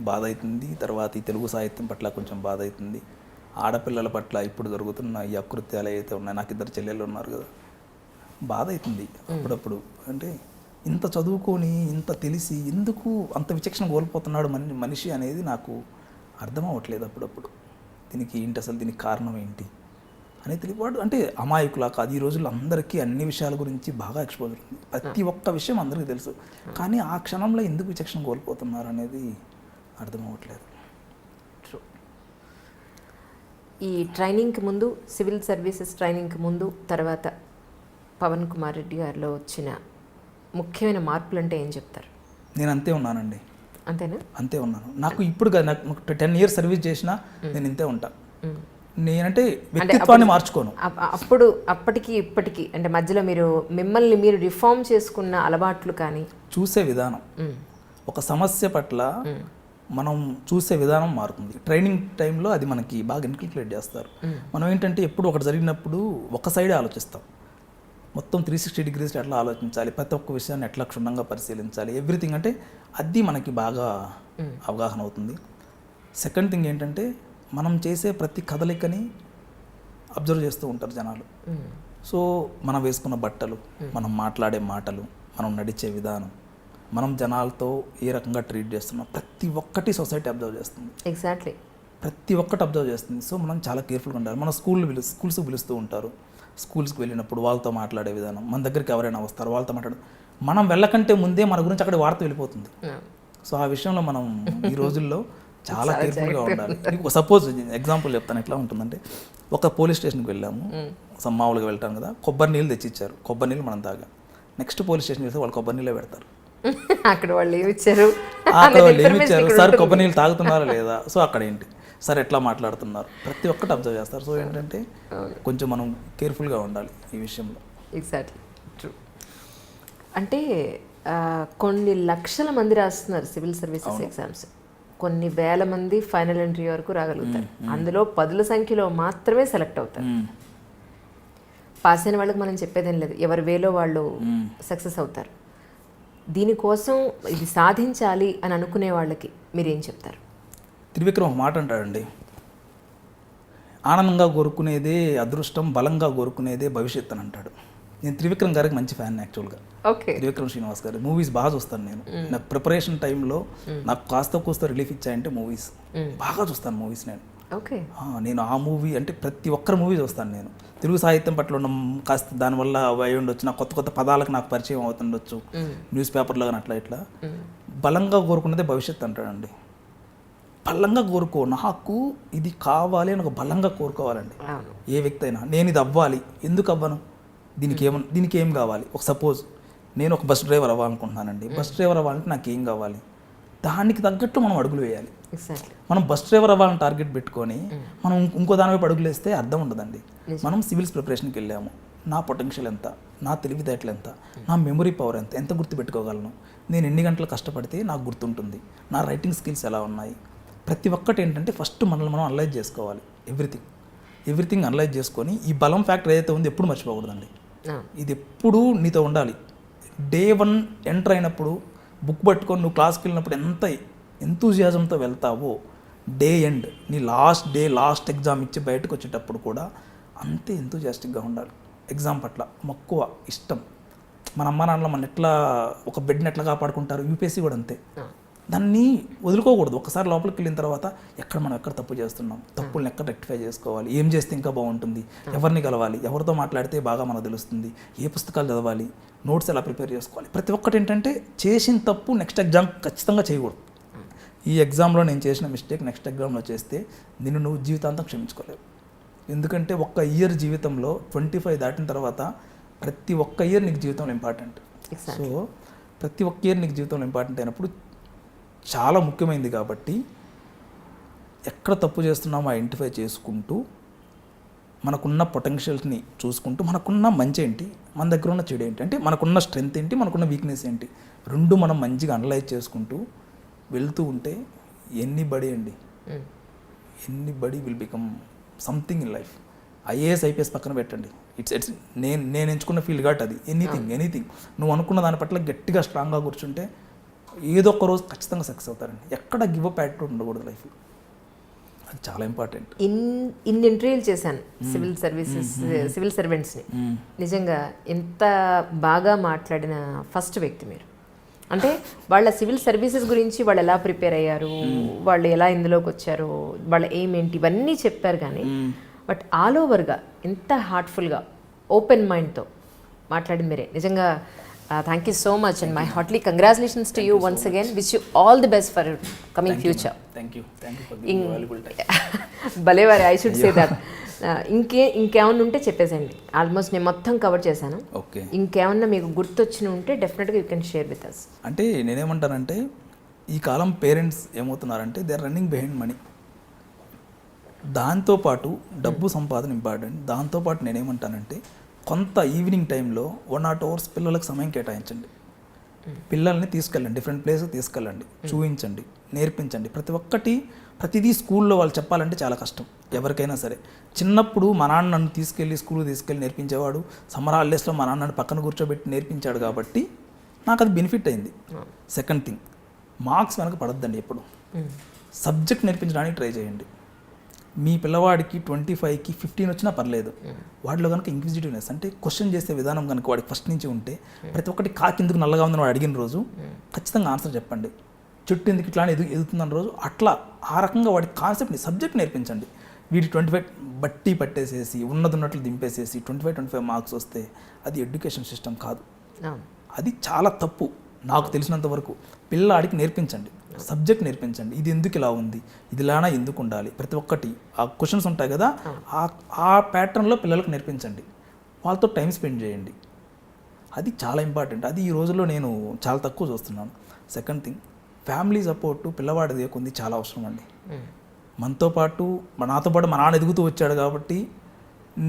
బాధ అవుతుంది, తర్వాత ఈ తెలుగు సాహిత్యం పట్ల కొంచెం బాధ అవుతుంది. ఆడపిల్లల పట్ల ఇప్పుడు జరుగుతున్న ఈ అకృత్యాలు అయితే ఉన్నాయి. నాకు 2 చెల్లెళ్ళు ఉన్నారు కదా, బాధ అవుతుంది అప్పుడప్పుడు. అంటే ఇంత చదువుకొని ఇంత తెలిసి ఎందుకు అంత విచక్షణ కోల్పోతున్నాడు మనిషి అనేది నాకు అర్థం అవ్వట్లేదు అప్పుడప్పుడు. దీనికి ఏంటి అసలు, దీనికి కారణం ఏంటి అనేది తెలియవాడు. అంటే అమాయకులా కాదు, ఈ రోజుల్లో అందరికీ అన్ని విషయాల గురించి బాగా ఎక్స్పోజర్ ఉంది, ప్రతి ఒక్క విషయం అందరికీ తెలుసు. కానీ ఆ క్షణంలో ఎందుకు విచక్షణ కోల్పోతున్నారు అనేది అర్థం అవ్వట్లేదు. ఈ ట్రైనింగ్కి ముందు, సివిల్ సర్వీసెస్ ట్రైనింగ్కి ముందు తర్వాత పవన్ కుమార్ రెడ్డి గారిలో వచ్చిన ముఖ్యమైన మార్పులు అంటే ఏం చెప్తారు? నేను అంతే ఉన్నానండి. అంతేనా? అంతే ఉన్నాను. నాకు ఇప్పుడు నాకు 10 years సర్వీస్ చేసినా నేను ఇంతే ఉంటా. నేనంటే వ్యక్తిత్వాన్ని మార్చుకోను. అప్పటికి ఇప్పటికి అంటే మధ్యలో మిమ్మల్ని మీరు రిఫార్మ్ చేసుకున్న అలవాట్లు కానీ, చూసే విధానం, ఒక సమస్య పట్ల మనం చూసే విధానం మారుతుంది. ట్రైనింగ్ టైంలో అది మనకి బాగా ఇన్కల్కులేట్ చేస్తారు. మనం ఏంటంటే ఎప్పుడు ఒకటి జరిగినప్పుడు ఒక సైడే ఆలోచిస్తాం, మొత్తం 360 degrees ఎట్లా ఆలోచించాలి, ప్రతి ఒక్క విషయాన్ని ఎట్లా క్షుణ్ణంగా పరిశీలించాలి, ఎవ్రీథింగ్. అంటే అది మనకి బాగా అవగాహన అవుతుంది. సెకండ్ థింగ్ ఏంటంటే మనం చేసే ప్రతి కదలికని అబ్జర్వ్ చేస్తూ ఉంటారు జనాలు. సో మనం వేసుకున్న బట్టలు, మనం మాట్లాడే మాటలు, మనం నడిచే విధానం, మనం జనాలతో ఏ రకంగా ట్రీట్ చేస్తున్నాం, ప్రతి ఒక్కటి సొసైటీ అబ్జర్వ్ చేస్తుంది. ఎగ్జాక్ట్లీ, ప్రతి ఒక్కటి అబ్జర్వ్ చేస్తుంది. సో మనం చాలా కేర్ఫుల్గా ఉండాలి. మన స్కూల్స్కి పిలుస్తూ ఉంటారు, స్కూల్స్కి వెళ్ళినప్పుడు వాళ్ళతో మాట్లాడే విధానం, మన దగ్గరికి ఎవరైనా వస్తారు వాళ్ళతో మనం వెళ్ళకంటే ముందే మన గురించి అక్కడ వార్త వెళ్ళిపోతుంది. సో ఆ విషయంలో మనం ఈ రోజుల్లో చాలా కేర్ఫుల్గా ఉండాలి. సపోజ్ ఎగ్జాంపుల్ చెప్తాను, ఎట్లా ఉంటుందంటే ఒక పోలీస్ స్టేషన్కి వెళ్ళాము, మామూలుగా వెళ్తాం కదా, కొబ్బరి నీళ్ళు తెచ్చిచ్చారు, కొబ్బరి నీళ్ళు మనం తాగాం. నెక్స్ట్ పోలీస్ స్టేషన్కి వెళ్తే వాళ్ళు కొబ్బరి నీళ్ళే పెడతారు. అక్కడ వాళ్ళు ఏమి ఇచ్చారు, సార్ కొబ్బరి నీళ్ళు తాగుతున్నారా లేదా, సో అక్కడ ఏంటి సార్ ఎట్లా మాట్లాడుతున్నారు, ప్రతి ఒక్కటి అబ్జర్వ్ చేస్తారు. సో ఏంటంటే కొంచెం మనం కేర్ఫుల్గా ఉండాలి ఈ విషయంలో. Exactly, true. అంటే కొన్ని లక్షల మంది రాస్తున్నారు సివిల్ సర్వీసెస్ ఎగ్జామ్స్, కొన్ని వేల మంది ఫైనల్ ఎంట్రీ వరకు రాగలుగుతారు. అందులో 10ల సంఖ్యలో మాత్రమే సెలెక్ట్ అవుతారు. పాస్ అయిన వాళ్ళకి మనం చెప్పేదేం లేదు, ఎవరి వేలో వాళ్ళు సక్సెస్ అవుతారు. దీనికోసం ఇది సాధించాలి అని అనుకునే వాళ్ళకి మీరేం చెప్తారు? త్రివిక్రమ్ ఒక మాట అంటాడండి, ఆనందంగా కోరుకునేదే అదృష్టం, బలంగా కోరుకునేదే భవిష్యత్ అని అంటాడు. నేను త్రివిక్రమ్ గారికి మంచి ఫ్యాన్ యాక్చువల్గా. త్రివిక్రమ్ శ్రీనివాస్ గారు మూవీస్ బాగా చూస్తాను నేను. నాకు ప్రిపరేషన్ టైంలో నాకు కాస్త రిలీఫ్ ఇచ్చాయంటే మూవీస్ బాగా చూస్తాను. మూవీస్ నేను ఆ మూవీ అంటే ప్రతి ఒక్కరి మూవీ చూస్తాను నేను. తెలుగు సాహిత్యం పట్ల ఉన్న కాస్త దానివల్ల అయి ఉండొచ్చు, నాకు కొత్త పదాలకు నాకు పరిచయం అవుతుండొచ్చు, న్యూస్ పేపర్లో కానీ అట్లా ఇట్లా. బలంగా కోరుకున్నదే భవిష్యత్ అంటాడండి. బలంగా కోరుకో, నాకు ఇది కావాలి అని ఒక బలంగా కోరుకోవాలండి ఏ వ్యక్తి అయినా. నేను ఇది అవ్వాలి, ఎందుకు అవ్వను, దీనికి ఏం కావాలి. ఒక సపోజ్ నేను ఒక బస్ డ్రైవర్ అవ్వాలనుకుంటున్నానండి. బస్ డ్రైవర్ అవ్వాలంటే నాకు ఏం కావాలి, దానికి తగ్గట్టు మనం అడుగులు వేయాలి. ఎగ్జాక్ట్లీ. మనం బస్ డ్రైవర్ అవ్వాలని టార్గెట్ పెట్టుకొని మనం ఇంకో దాని వైపు అడుగులు వేస్తే అర్థం ఉండదండి. మనం సివిల్స్ ప్రిపరేషన్కి వెళ్ళాము, నా పొటెన్షియల్ ఎంత, నా తెలివితేటలు ఎంత, నా మెమరీ పవర్ ఎంత గుర్తుపెట్టుకోగలను, నేను ఎన్ని గంటలు కష్టపడితే నాకు గుర్తుంటుంది, నా రైటింగ్ స్కిల్స్ ఎలా ఉన్నాయి, ప్రతి ఒక్కటి ఏంటంటే ఫస్ట్ మనల్ని మనం అనలైజ్ చేసుకోవాలి. ఎవ్రీథింగ్ అనలైజ్ చేసుకొని ఈ బలం ఫ్యాక్టర్ ఏదైతే ఉందో ఎప్పుడు మర్చిపోకూడదండి. ఇది ఎప్పుడూ నీతో ఉండాలి. డే 1 ఎంటర్ అయినప్పుడు బుక్ పట్టుకొని నువ్వు క్లాస్కి వెళ్ళినప్పుడు ఎంత ఎంతూజియాజంతో వెళ్తావో, డే ఎండ్ నీ లాస్ట్ ఎగ్జామ్ ఇచ్చి బయటకు వచ్చేటప్పుడు కూడా అంతే ఎంతూజియాస్టిక్గా ఉండాలి. ఎగ్జామ్ పట్ల మక్కువ, ఇష్టం. మన అమ్మ నాన్నలు మన ఎట్లా ఒక బెడ్ని ఎట్లా కాపాడుకుంటారు, యూపీఎస్సీ కూడా అంతే. దాన్ని వదులుకోకూడదు. ఒకసారి లోపలికి వెళ్ళిన తర్వాత మనం ఎక్కడ తప్పు చేస్తున్నాం, తప్పుల్ని ఎక్కడ రెక్టిఫై చేసుకోవాలి, ఏం చేస్తే ఇంకా బాగుంటుంది, ఎవరిని కలవాలి, ఎవరితో మాట్లాడితే బాగా మనకు తెలుస్తుంది, ఏ పుస్తకాలు చదవాలి, నోట్స్ ఎలా ప్రిపేర్ చేసుకోవాలి, ప్రతి ఒక్కటి ఏంటంటే చేసిన తప్పు నెక్స్ట్ ఎగ్జామ్ ఖచ్చితంగా చేయకూడదు. ఈ ఎగ్జామ్లో నేను చేసిన మిస్టేక్ నెక్స్ట్ ఎగ్జామ్లో చేస్తే నిన్ను నువ్వు జీవితాంతం క్షమించుకోలేవు. ఎందుకంటే ఒక్క ఇయర్ జీవితంలో 25 దాటిన తర్వాత ప్రతి ఒక్క ఇయర్ నీకు జీవితంలో ఇంపార్టెంట్. సో ప్రతి ఒక్క ఇయర్ నీకు జీవితంలో ఇంపార్టెంట్ అయినప్పుడు చాలా ముఖ్యమైనది. కాబట్టి ఎక్కడ తప్పు చేస్తున్నామో ఐడెంటిఫై చేసుకుంటూ మనకున్న పొటెన్షియల్స్ని చూసుకుంటూ మనకున్న మంచి ఏంటి, మన దగ్గర ఉన్న చెడు ఏంటి, అంటే మనకున్న స్ట్రెంగ్త్ ఏంటి, మనకున్న వీక్నెస్ ఏంటి, రెండు మనం మంచిగా అనలైజ్ చేసుకుంటూ వెళ్తూ ఉంటే anybody will become something in life. IAS IPS పక్కన పెట్టండి, ఇట్స్ నేను ఎంచుకున్న ఫీల్డ్ కాబట్టి అది ఎనీథింగ్ నువ్వు అనుకున్న దాని పట్ల గట్టిగా స్ట్రాంగ్గా కూర్చుంటే ఏదో ఒక రోజు ఖచ్చితంగా సక్సెస్ అవుతారండి. ఎక్కడ గివ్ అప్ యాటిట్యూడ్ ఉండకూడదు లైఫ్లో, అది చాలా ఇంపార్టెంట్. ఇన్ని ఇంటర్వ్యూలు చేశాను సివిల్ సర్వెంట్స్ని. నిజంగా ఎంత బాగా మాట్లాడిన ఫస్ట్ వ్యక్తి మీరు. అంటే వాళ్ళ సివిల్ సర్వీసెస్ గురించి వాళ్ళు ఎలా ప్రిపేర్ అయ్యారు, వాళ్ళు ఎలా ఇందులోకి వచ్చారు, వాళ్ళ ఎయిమ్ ఏంటి, ఇవన్నీ చెప్పారు. కానీ బట్ ఆల్ ఓవర్గా ఎంత హార్ట్ఫుల్గా ఓపెన్ మైండ్తో మాట్లాడింది మీరే. నిజంగా thank you so much and my heartly congratulations to you once again. Wish you all the best for coming future. భలేవారి, ఐ షుడ్ సే దట్. ఇంకేమన్నా ఉంటే చెప్పేసండి. ఆల్మోస్ట్ నేను మొత్తం కవర్ చేశాను. ఓకే, ఇంకేమన్నా మీకు గుర్తొచ్చిన ఉంటే డెఫినెట్గా you can share with us. అంటే నేనేమంటానంటే ఈ కాలం పేరెంట్స్ ఏమవుతున్నారంటే they are running behind money. దాంతోపాటు డబ్బు సంపాదన ఇంపార్టెంట్. దాంతోపాటు నేనేమంటానంటే కొంత ఈవినింగ్ టైంలో 1 or 2 hours పిల్లలకు సమయం కేటాయించండి. పిల్లల్ని తీసుకెళ్ళండి, డిఫరెంట్ ప్లేస్కి తీసుకెళ్ళండి, చూపించండి, నేర్పించండి. ప్రతిదీ స్కూల్లో వాళ్ళు చెప్పాలంటే చాలా కష్టం ఎవరికైనా సరే. చిన్నప్పుడు మా నాన్న నన్ను స్కూల్కి తీసుకెళ్ళి నేర్పించేవాడు. సమ్మర్ హాలిడేస్లో మా నాన్న నన్ను పక్కన కూర్చోబెట్టి నేర్పించాడు కాబట్టి నాకు అది బెనిఫిట్ అయింది. సెకండ్ థింగ్, మార్క్స్ వెనక పడద్దండి. ఎప్పుడు సబ్జెక్ట్ నేర్పించడానికి ట్రై చేయండి. మీ పిల్లవాడికి 25కి 15 వచ్చినా పర్లేదు. వాడిలో కనుక ఇంక్విజిటివ్నెస్ అంటే క్వశ్చన్ చేసే విధానం కనుక వాడికి ఫస్ట్ నుంచి ఉంటే, ప్రతి ఒక్కటి కాకిందుకు నల్లగా ఉందని వాడు అడిగిన రోజు ఖచ్చితంగా ఆన్సర్ చెప్పండి. చెట్టు ఎందుకు ఇట్లా ఎదుగుతుందన్న రోజు అట్లా ఆ రకంగా వాడికి కాన్సెప్ట్ని సబ్జెక్ట్ నేర్పించండి. వీటి 25 బట్టి పట్టేసేసి ఉన్నట్లు దింపేసేసి 25 మార్క్స్ వస్తే అది ఎడ్యుకేషన్ సిస్టమ్ కాదు. అది చాలా తప్పు. నాకు తెలిసినంత వరకు పిల్లాడికి నేర్పించండి, సబ్జెక్ట్ నేర్పించండి. ఇది ఎందుకు ఇలా ఉంది, ఇది ఇలానా ఎందుకు ఉండాలి, ప్రతి ఒక్కటి ఆ క్వశ్చన్స్ ఉంటాయి కదా, ఆ ప్యాటర్న్లో పిల్లలకు నేర్పించండి. వాళ్ళతో టైం స్పెండ్ చేయండి. అది చాలా ఇంపార్టెంట్. అది ఈ రోజుల్లో నేను చాలా తక్కువ చూస్తున్నాను. సెకండ్ థింగ్, ఫ్యామిలీ సపోర్టు పిల్లవాడిది కొంది చాలా అవసరం అండి. నాతో పాటు మా నాన్న ఎదుగుతూ వచ్చాడు కాబట్టి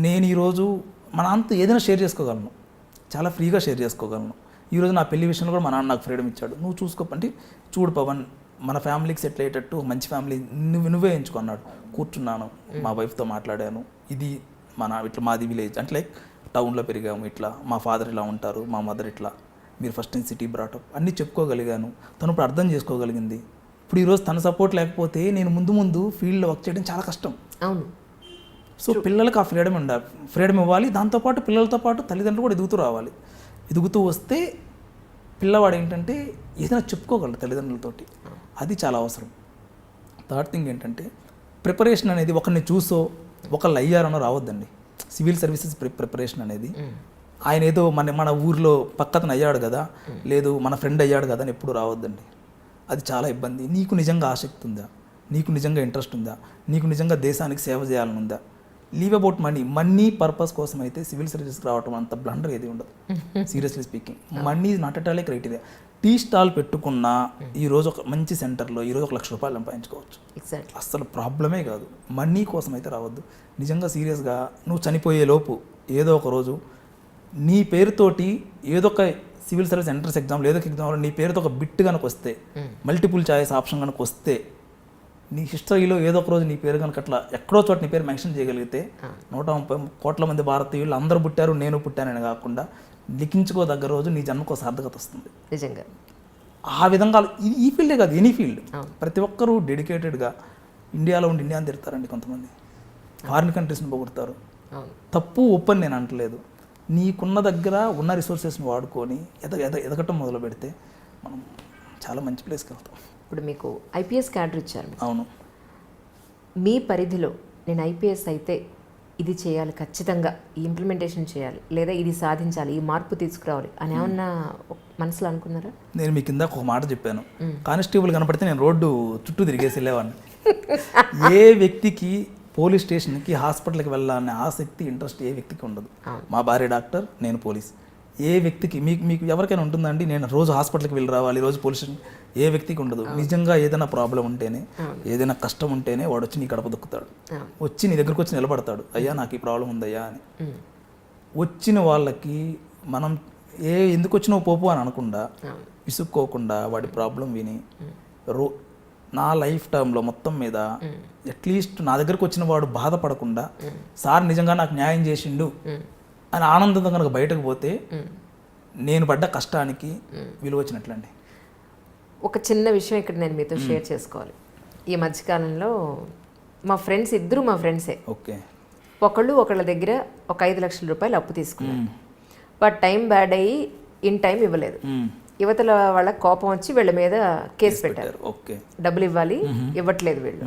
నేను ఈరోజు మా నాన్నతో ఏదైనా షేర్ చేసుకోగలను, చాలా ఫ్రీగా షేర్ చేసుకోగలను. ఈరోజు నా పెళ్లి విషయంలో కూడా మా నాన్న నాకు ఫ్రీడమ్ ఇచ్చాడు. నువ్వు చూసుకోపంటే చూడు పవన్, మన ఫ్యామిలీకి సెటిల్ అయ్యేటట్టు మంచి ఫ్యామిలీ నువ్వే ఎంచుకున్నాడు. కూర్చున్నాను, మా వైఫ్తో మాట్లాడాను. ఇది మాది విలేజ్ అంటే లైక్ టౌన్లో పెరిగాము, ఇట్లా మా ఫాదర్ ఇలా ఉంటారు, మా మదర్ ఇట్లా, మీరు ఫస్ట్ ఇన్ సిటీ బ్రాటప్ అన్నీ చెప్పుకోగలిగాను. తను ఇప్పుడు అర్థం చేసుకోగలిగింది. ఇప్పుడు ఈరోజు తన సపోర్ట్ లేకపోతే నేను ముందు ఫీల్డ్లో వర్క్ చేయడం చాలా కష్టం. అవును. సో పిల్లలకు ఆ ఫ్రీడమ్ ఇవ్వాలి. దాంతోపాటు పిల్లలతో పాటు తల్లిదండ్రులు కూడా ఎదుగుతూ వస్తే పిల్లవాడు ఏంటంటే ఏదైనా చెప్పుకోగలరు తల్లిదండ్రులతోటి. అది చాలా అవసరం. థర్డ్ థింగ్ ఏంటంటే ప్రిపరేషన్ అనేది ఒకరిని చూసో ఒకళ్ళు అయ్యారనో రావద్దండి. సివిల్ సర్వీసెస్ ప్రిపరేషన్ అనేది ఆయన ఏదో మన ఊర్లో పక్కతను అయ్యాడు కదా, లేదు మన ఫ్రెండ్ అయ్యాడు కదా అని ఎప్పుడు రావద్దండి. అది చాలా ఇబ్బంది. నీకు నిజంగా ఆసక్తి ఉందా, నీకు నిజంగా ఇంట్రెస్ట్ ఉందా, నీకు నిజంగా దేశానికి సేవ చేయాలని ఉందా, లీవ్ అబౌట్ మనీ పర్పస్ కోసం అయితే సివిల్ సర్వీసెస్కి రావటం అంత బ్లండర్ ఏది ఉండదు. Seriously speaking, money is not at all a criteria. Tea stall పెట్టుకున్నా ఈరోజు ఒక మంచి సెంటర్లో ఈరోజు ₹1,00,000 సంపాదించుకోవచ్చు. ఎగ్జాక్ట్లీ. అస్సలు ప్రాబ్లమే కాదు. మనీ కోసం అయితే రావద్దు. నిజంగా సీరియస్గా నువ్వు చనిపోయే లోపు ఏదో ఒక రోజు నీ పేరుతోటి ఏదో ఒక సివిల్ సర్వీస్ ఎంట్రన్స్ ఎగ్జామ్ ఏదో ఒక ఎగ్జామ్లో నీ పేరుతో ఒక బిట్ కనుక వస్తే, మల్టిపుల్ చాయిస్ ఆప్షన్ కనుక వస్తే, నీ హిస్టరీలో ఏదో ఒక రోజు నీ పేరు కనుక అట్లా ఎక్కడో చోట నీ పేరు మెన్షన్ చేయగలిగితే 130 కోట్ల మంది భారతీయులు అందరూ పుట్టారు నేను పుట్టానని కాకుండా లిఖించుకోదగ్గ రోజు నీ జన్మకు ఒక సార్థకత వస్తుంది. నిజంగా ఆ విధంగా ఈ ఫీల్డే కాదు, ఎనీ ఫీల్డ్ ప్రతి ఒక్కరూ డెడికేటెడ్గా ఇండియాలో ఉండి ఇండియాని తిడతారండి కొంతమంది, ఫారిన్ కంట్రీస్ని పొగుడతారు. తప్పు ఒప్పని నేను అంటలేదు. నీకున్న దగ్గర ఉన్న రిసోర్సెస్ని వాడుకొని ఎదగటం మొదలు పెడితే మనం చాలా మంచి ప్లేస్కి వెళ్తాం. ఇప్పుడు మీకు ఐపీఎస్ క్యాడర్ ఇచ్చారు. అవును. మీ పరిధిలో నేను ఐపీఎస్ అయితే ఇది చేయాలి, ఖచ్చితంగా ఈ ఇంప్లిమెంటేషన్ చేయాలి, లేదా ఇది సాధించాలి, ఈ మార్పు తీసుకురావాలి అని ఏమన్నా మనసులో అనుకున్నారా? నేను మీ కింద ఒక మాట చెప్పాను, కానిస్టేబుల్ కనపడితే నేను రోడ్డు చుట్టూ తిరిగేసి వెళ్ళేవాడిని. ఏ వ్యక్తికి పోలీస్ స్టేషన్కి హాస్పిటల్కి వెళ్ళాలనే ఆసక్తి ఇంట్రెస్ట్ ఏ వ్యక్తికి ఉండదు. మా భార్య డాక్టర్, నేను పోలీస్. ఏ వ్యక్తికి మీకు ఎవరికైనా ఉంటుందండి నేను రోజు హాస్పిటల్కి వెళ్ళి రావాలి, రోజు పోలీస్ స్టేషన్? ఏ వ్యక్తికి ఉండదు. నిజంగా ఏదైనా ప్రాబ్లం ఉంటేనే, ఏదైనా కష్టం ఉంటేనే వాడు వచ్చి నీ గడప దొక్కుతాడు, వచ్చి నీ దగ్గరకు వచ్చి నిలబడతాడు, అయ్యా నాకు ఈ ప్రాబ్లం ఉందయ్యా అని. వచ్చిన వాళ్ళకి మనం ఎందుకు వచ్చినావు పోపు అని అనకుండా, విసుక్కోకుండా వాడి ప్రాబ్లం విని నా లైఫ్ టైంలో మొత్తం మీద అట్లీస్ట్ నా దగ్గరకు వచ్చిన వాడు బాధపడకుండా సార్ నిజంగా నాకు న్యాయం చేసిండు అని ఆనందంతో కనుక బయటకు పోతే నేను పడ్డ కష్టానికి విలువ వచ్చినట్లండి. ఒక చిన్న విషయం ఇక్కడ నేను మీతో షేర్ చేసుకోవాలి. ఈ మధ్యకాలంలో మా ఫ్రెండ్సే. ఓకే. ఒకళ్ళ దగ్గర ఒక ₹5,00,000 అప్పు తీసుకున్నారు. బట్ టైం బ్యాడ్ అయ్యి ఇన్ టైం ఇవ్వలేదు. యువతల వాళ్ళ కోపం వచ్చి వీళ్ళ మీద కేసు పెట్టారు. ఓకే. డబ్బులు ఇవ్వాలి, ఇవ్వట్లేదు వీళ్ళు.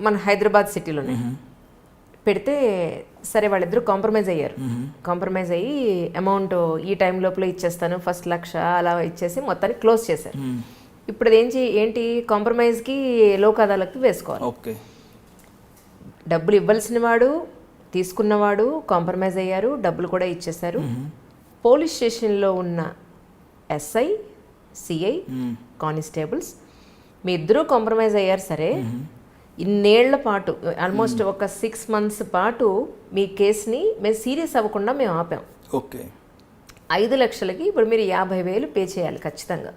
మన హైదరాబాద్ సిటీలోనే పెడితే సరే వాళ్ళిద్దరూ కాంప్రమైజ్ అయ్యారు. కాంప్రమైజ్ అయ్యి అమౌంట్ ఈ టైం లోపల ఇచ్చేస్తాను, ఫస్ట్ 1,00,000 అలా ఇచ్చేసి మొత్తాన్ని క్లోజ్ చేశారు. ఇప్పుడు అది ఏంటి కాంప్రమైజ్కి లోక్ అదాలత్కి వేసుకోవాలి. ఓకే. డబ్బులు ఇవ్వాల్సిన వాడు తీసుకున్నవాడు కాంప్రమైజ్ అయ్యారు, డబ్బులు కూడా ఇచ్చేశారు. పోలీస్ స్టేషన్లో ఉన్న ఎస్ఐ, సిఐ, కానిస్టేబుల్స్ మీ ఇద్దరూ కాంప్రమైజ్ అయ్యారు. సరే, ఇన్నేళ్ల పాటు ఆల్మోస్ట్ ఒక 6 months పాటు మీ కేసుని మేము సీరియస్ అవ్వకుండా మేము ఆపాం. ఓకే. 5,00,000కి ఇప్పుడు మీరు 50,000 పే చేయాలి ఖచ్చితంగా.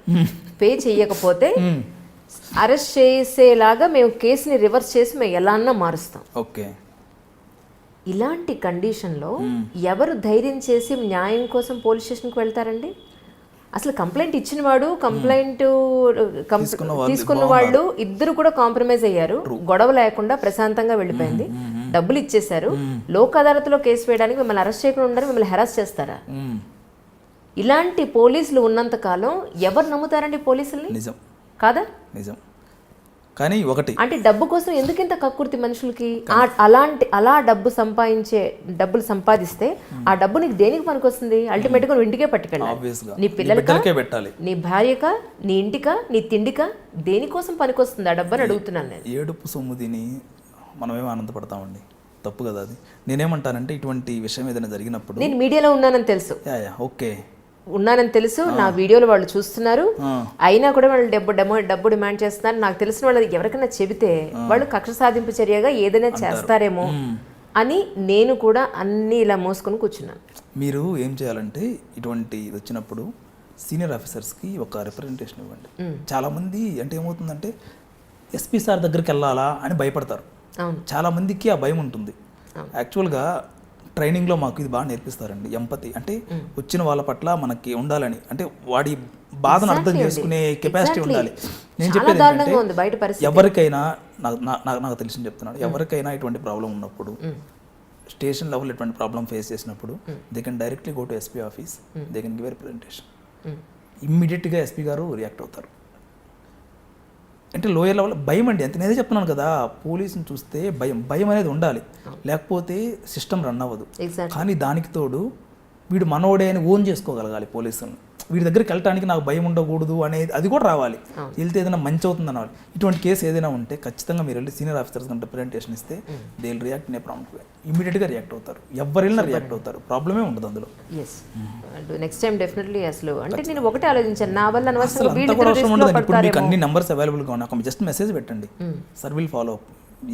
పే చేయకపోతే అరెస్ట్ చేసేలాగా మేము కేసుని రివర్స్ చేసి మేము ఎలా అన్నా మారుస్తాం. ఓకే. ఇలాంటి కండిషన్లో ఎవరు ధైర్యం చేసి న్యాయం కోసం పోలీస్ స్టేషన్కి వెళ్తారండి? అసలు కంప్లైంట్ ఇచ్చిన వాడు, కంప్లైంట్ తీసుకున్న వాళ్ళు ఇద్దరు కూడా కాంప్రమైజ్ అయ్యారు. గొడవ లేకుండా ప్రశాంతంగా వెళ్ళిపోయింది, డబ్బులు ఇచ్చేశారు. లోక్ అదాలత్లో కేసు వేయడానికి మిమ్మల్ని అరెస్ట్ చేయకుండా ఉండరు, మిమ్మల్ని హెరాస్ చేస్తారా? ఇలాంటి పోలీసులు ఉన్నంత కాలం ఎవరు నమ్ముతారండి పోలీసుల్ని? నిజం కాదా? నిజం. కానీ ఒకటి అంటే డబ్బు కోసం ఎందుకింత కక్కుర్తి మనుషులకి? అలా డబ్బులు సంపాదిస్తే ఆ డబ్బు నీకు దేనికి పనికొస్తుంది? అల్టిమేట్ గా నువ్వు ఇంటికే పట్టుకెళ్ళాలి, నీ పిల్లలకి పెట్టాలి, నీ భార్యక, నీ ఇంటిక, నీ తిండిక, దేనికోసం పనికొస్తుంది ఆ డబ్బు అని అడుగుతున్నాను నేను. ఏడుపు సొమ్ము తిని మనమేమో ఆనందపడతామండి, తప్పు కదా అది. నేనేమంటానంటే ఇటువంటి విషయం ఏదైనా జరిగినప్పుడు, నేను మీడియాలో ఉన్నానని తెలుసు, ఓకే ఉన్నానని తెలుసు, నా వీడియోలు వాళ్ళు చూస్తున్నారు, అయినా కూడా వాళ్ళు డబ్బు డిమాండ్ చేస్తున్నారు. నాకు తెలిసిన వాళ్ళు ఎవరికైనా చెబితే వాళ్ళు కక్ష సాధింపు చర్యగా ఏదైనా చేస్తారేమో అని నేను కూడా అన్ని ఇలా మోసుకొని కూర్చున్నాను. మీరు ఏం చేయాలంటే ఇటువంటి వచ్చినప్పుడు సీనియర్ ఆఫీసర్స్కి ఒక రిప్రజెంటేషన్ ఇవ్వండి. చాలామంది అంటే ఏమవుతుందంటే ఎస్పీ సార్ దగ్గరికి వెళ్ళాలా అని భయపడతారు. చాలామందికి ఆ భయం ఉంటుంది. యాక్చువల్గా ట్రైనింగ్లో మాకు ఇది బాగా నేర్పిస్తారండి, ఎంపతి. అంటే వచ్చిన వాళ్ళ పట్ల మనకి ఉండాలని, అంటే వాడి బాధను అర్థం చేసుకునే కెపాసిటీ ఉండాలి. నేను చెప్పేది ఏంటంటే ఎవరికైనా నాకు తెలిసి చెప్తున్నాను, ఎవరికైనా ఇటువంటి ప్రాబ్లం ఉన్నప్పుడు, స్టేషన్ లెవెల్ ఇటువంటి ప్రాబ్లం ఫేస్ చేసినప్పుడు they can directly go to SP office, they can give representation. ఇమ్మీడియట్గా ఎస్పీ గారు రియాక్ట్ అవుతారు. అంటే లోయర్ లెవెల్ భయం అండి, అంతే. నేనే చెప్తున్నాను కదా, పోలీసుని చూస్తే భయం అనేది ఉండాలి, లేకపోతే సిస్టమ్ రన్ అవ్వదు. కానీ దానికి తోడు వీడు మనోడే అని ఓన్ చేసుకోగలగాలి పోలీసుని. వీడి దగ్గరికి వెళ్ళటానికి నాకు భయం ఉండకూడదు అనేది అది కూడా రావాలి. వెళ్తే ఏదైనా మంచి అవుతుంది అనాలి. ఇటువంటి కేసు ఏదైనా ఉంటే ఖచ్చితంగా మీరు వెళ్ళి సీనియర్ ఆఫీసర్స్ కంటే రిప్రజెంటేషన్ ఇస్తే they will react in a prompt way. ఇమీడియట్గా రియాక్ట్ అవుతారు. ఎవరు వెళ్ళినా రియాక్ట్ అవుతారు. ప్రాబ్లమే ఉండదు అందులో. Yes next time definitely. అసలు అంటే నేను ఒకటే ఆలోచించాను, నా వల్ల అసలు అంత కూడా అవసరం ఉండదు. ఇప్పుడు మీకు అన్ని నెంబర్స్ అవైలబుల్గా ఉన్నాయి, ఒక జస్ట్ మెసేజ్ పెట్టండి, sir will follow up,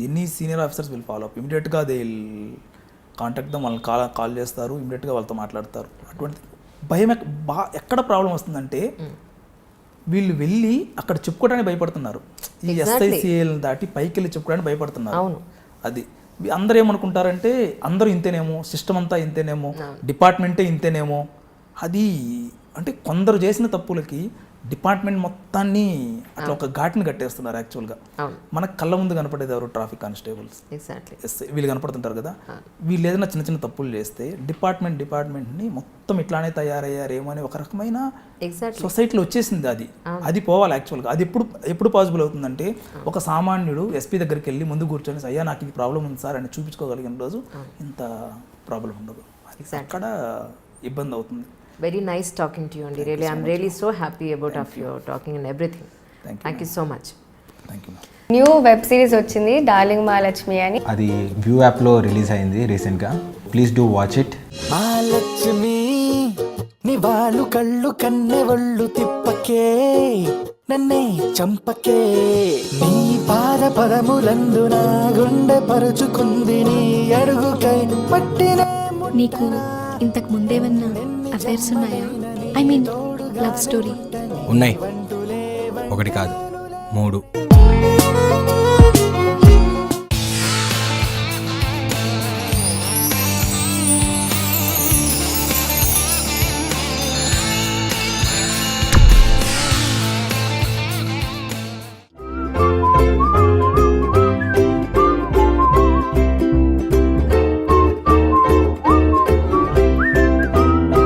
any senior officers will follow up. ఇమీడియట్గా దే విల్ కాంటాక్ట్ ద, వాళ్ళని కాల్ చేస్తారు, ఇమీడియట్గా వాళ్ళతో మాట్లాడతారు. అటువంటి భయం ఎక్కడ ప్రాబ్లం వస్తుందంటే వీళ్ళు వెళ్ళి అక్కడ చెప్పుకోవడానికి భయపడుతున్నారు. ఈ ఎస్ఐసిఎల్ దాటి పైకి వెళ్ళి చెప్పుకోవడానికి భయపడుతున్నారు. అది అందరూ ఏమనుకుంటారంటే అందరూ ఇంతేనేమో, సిస్టమ్ అంతా ఇంతేనేమో, డిపార్ట్మెంటే ఇంతేనేమో. అది అంటే కొందరు చేసిన తప్పులకి డిపార్ట్మెంట్ మొత్తాన్ని అట్లా ఒక ఘాటిని కట్టేస్తున్నారు. యాక్చువల్గా మనకు కళ్ళ ముందు కనపడేది ఎవరు? ట్రాఫిక్ కానిస్టేబుల్స్, వీళ్ళు కనపడుతుంటారు కదా. వీళ్ళు ఏదైనా చిన్న చిన్న తప్పులు చేస్తే డిపార్ట్మెంట్ని మొత్తం ఇట్లానే తయారయ్యారేమో అని ఒక రకమైన సొసైటీలో వచ్చేసింది. అది పోవాలి యాక్చువల్గా. అది ఎప్పుడు పాసిబుల్ అవుతుందంటే ఒక సామాన్యుడు ఎస్పీ దగ్గరికి వెళ్ళి ముందు కూర్చొని అయ్యా నాకు ఇది ప్రాబ్లం ఉంది సార్ అని చూపించుకోగలిగిన రోజు ఇంత ప్రాబ్లం ఉండదు. అక్కడ ఇబ్బంది అవుతుంది. Very nice talking to you, and really, I'm really so happy about your talking and everything. Thank you so much. Thank you. New web series వచ్చింది డార్లింగ్ మహాలక్ష్మి అని. అది వ్యూ యాప్లో రిలీజ్ అయింది రీసెంట్గా. Please do watch it. Mahalakshmi నీ వాళ్ళు కళ్ళు కన్నె ఒళ్ళు తిప్పకే, నన్నే చంపకే, నీ పాద పదములందు నా గుండె పరుచుకుంది, నీ అడుగుకై పట్టిన. నీకు ఇంతకు ముందేమన్నా అఫైర్స్ ఉన్నాయా? I mean love story? ఉన్నాయి, ఒకటి కాదు 3.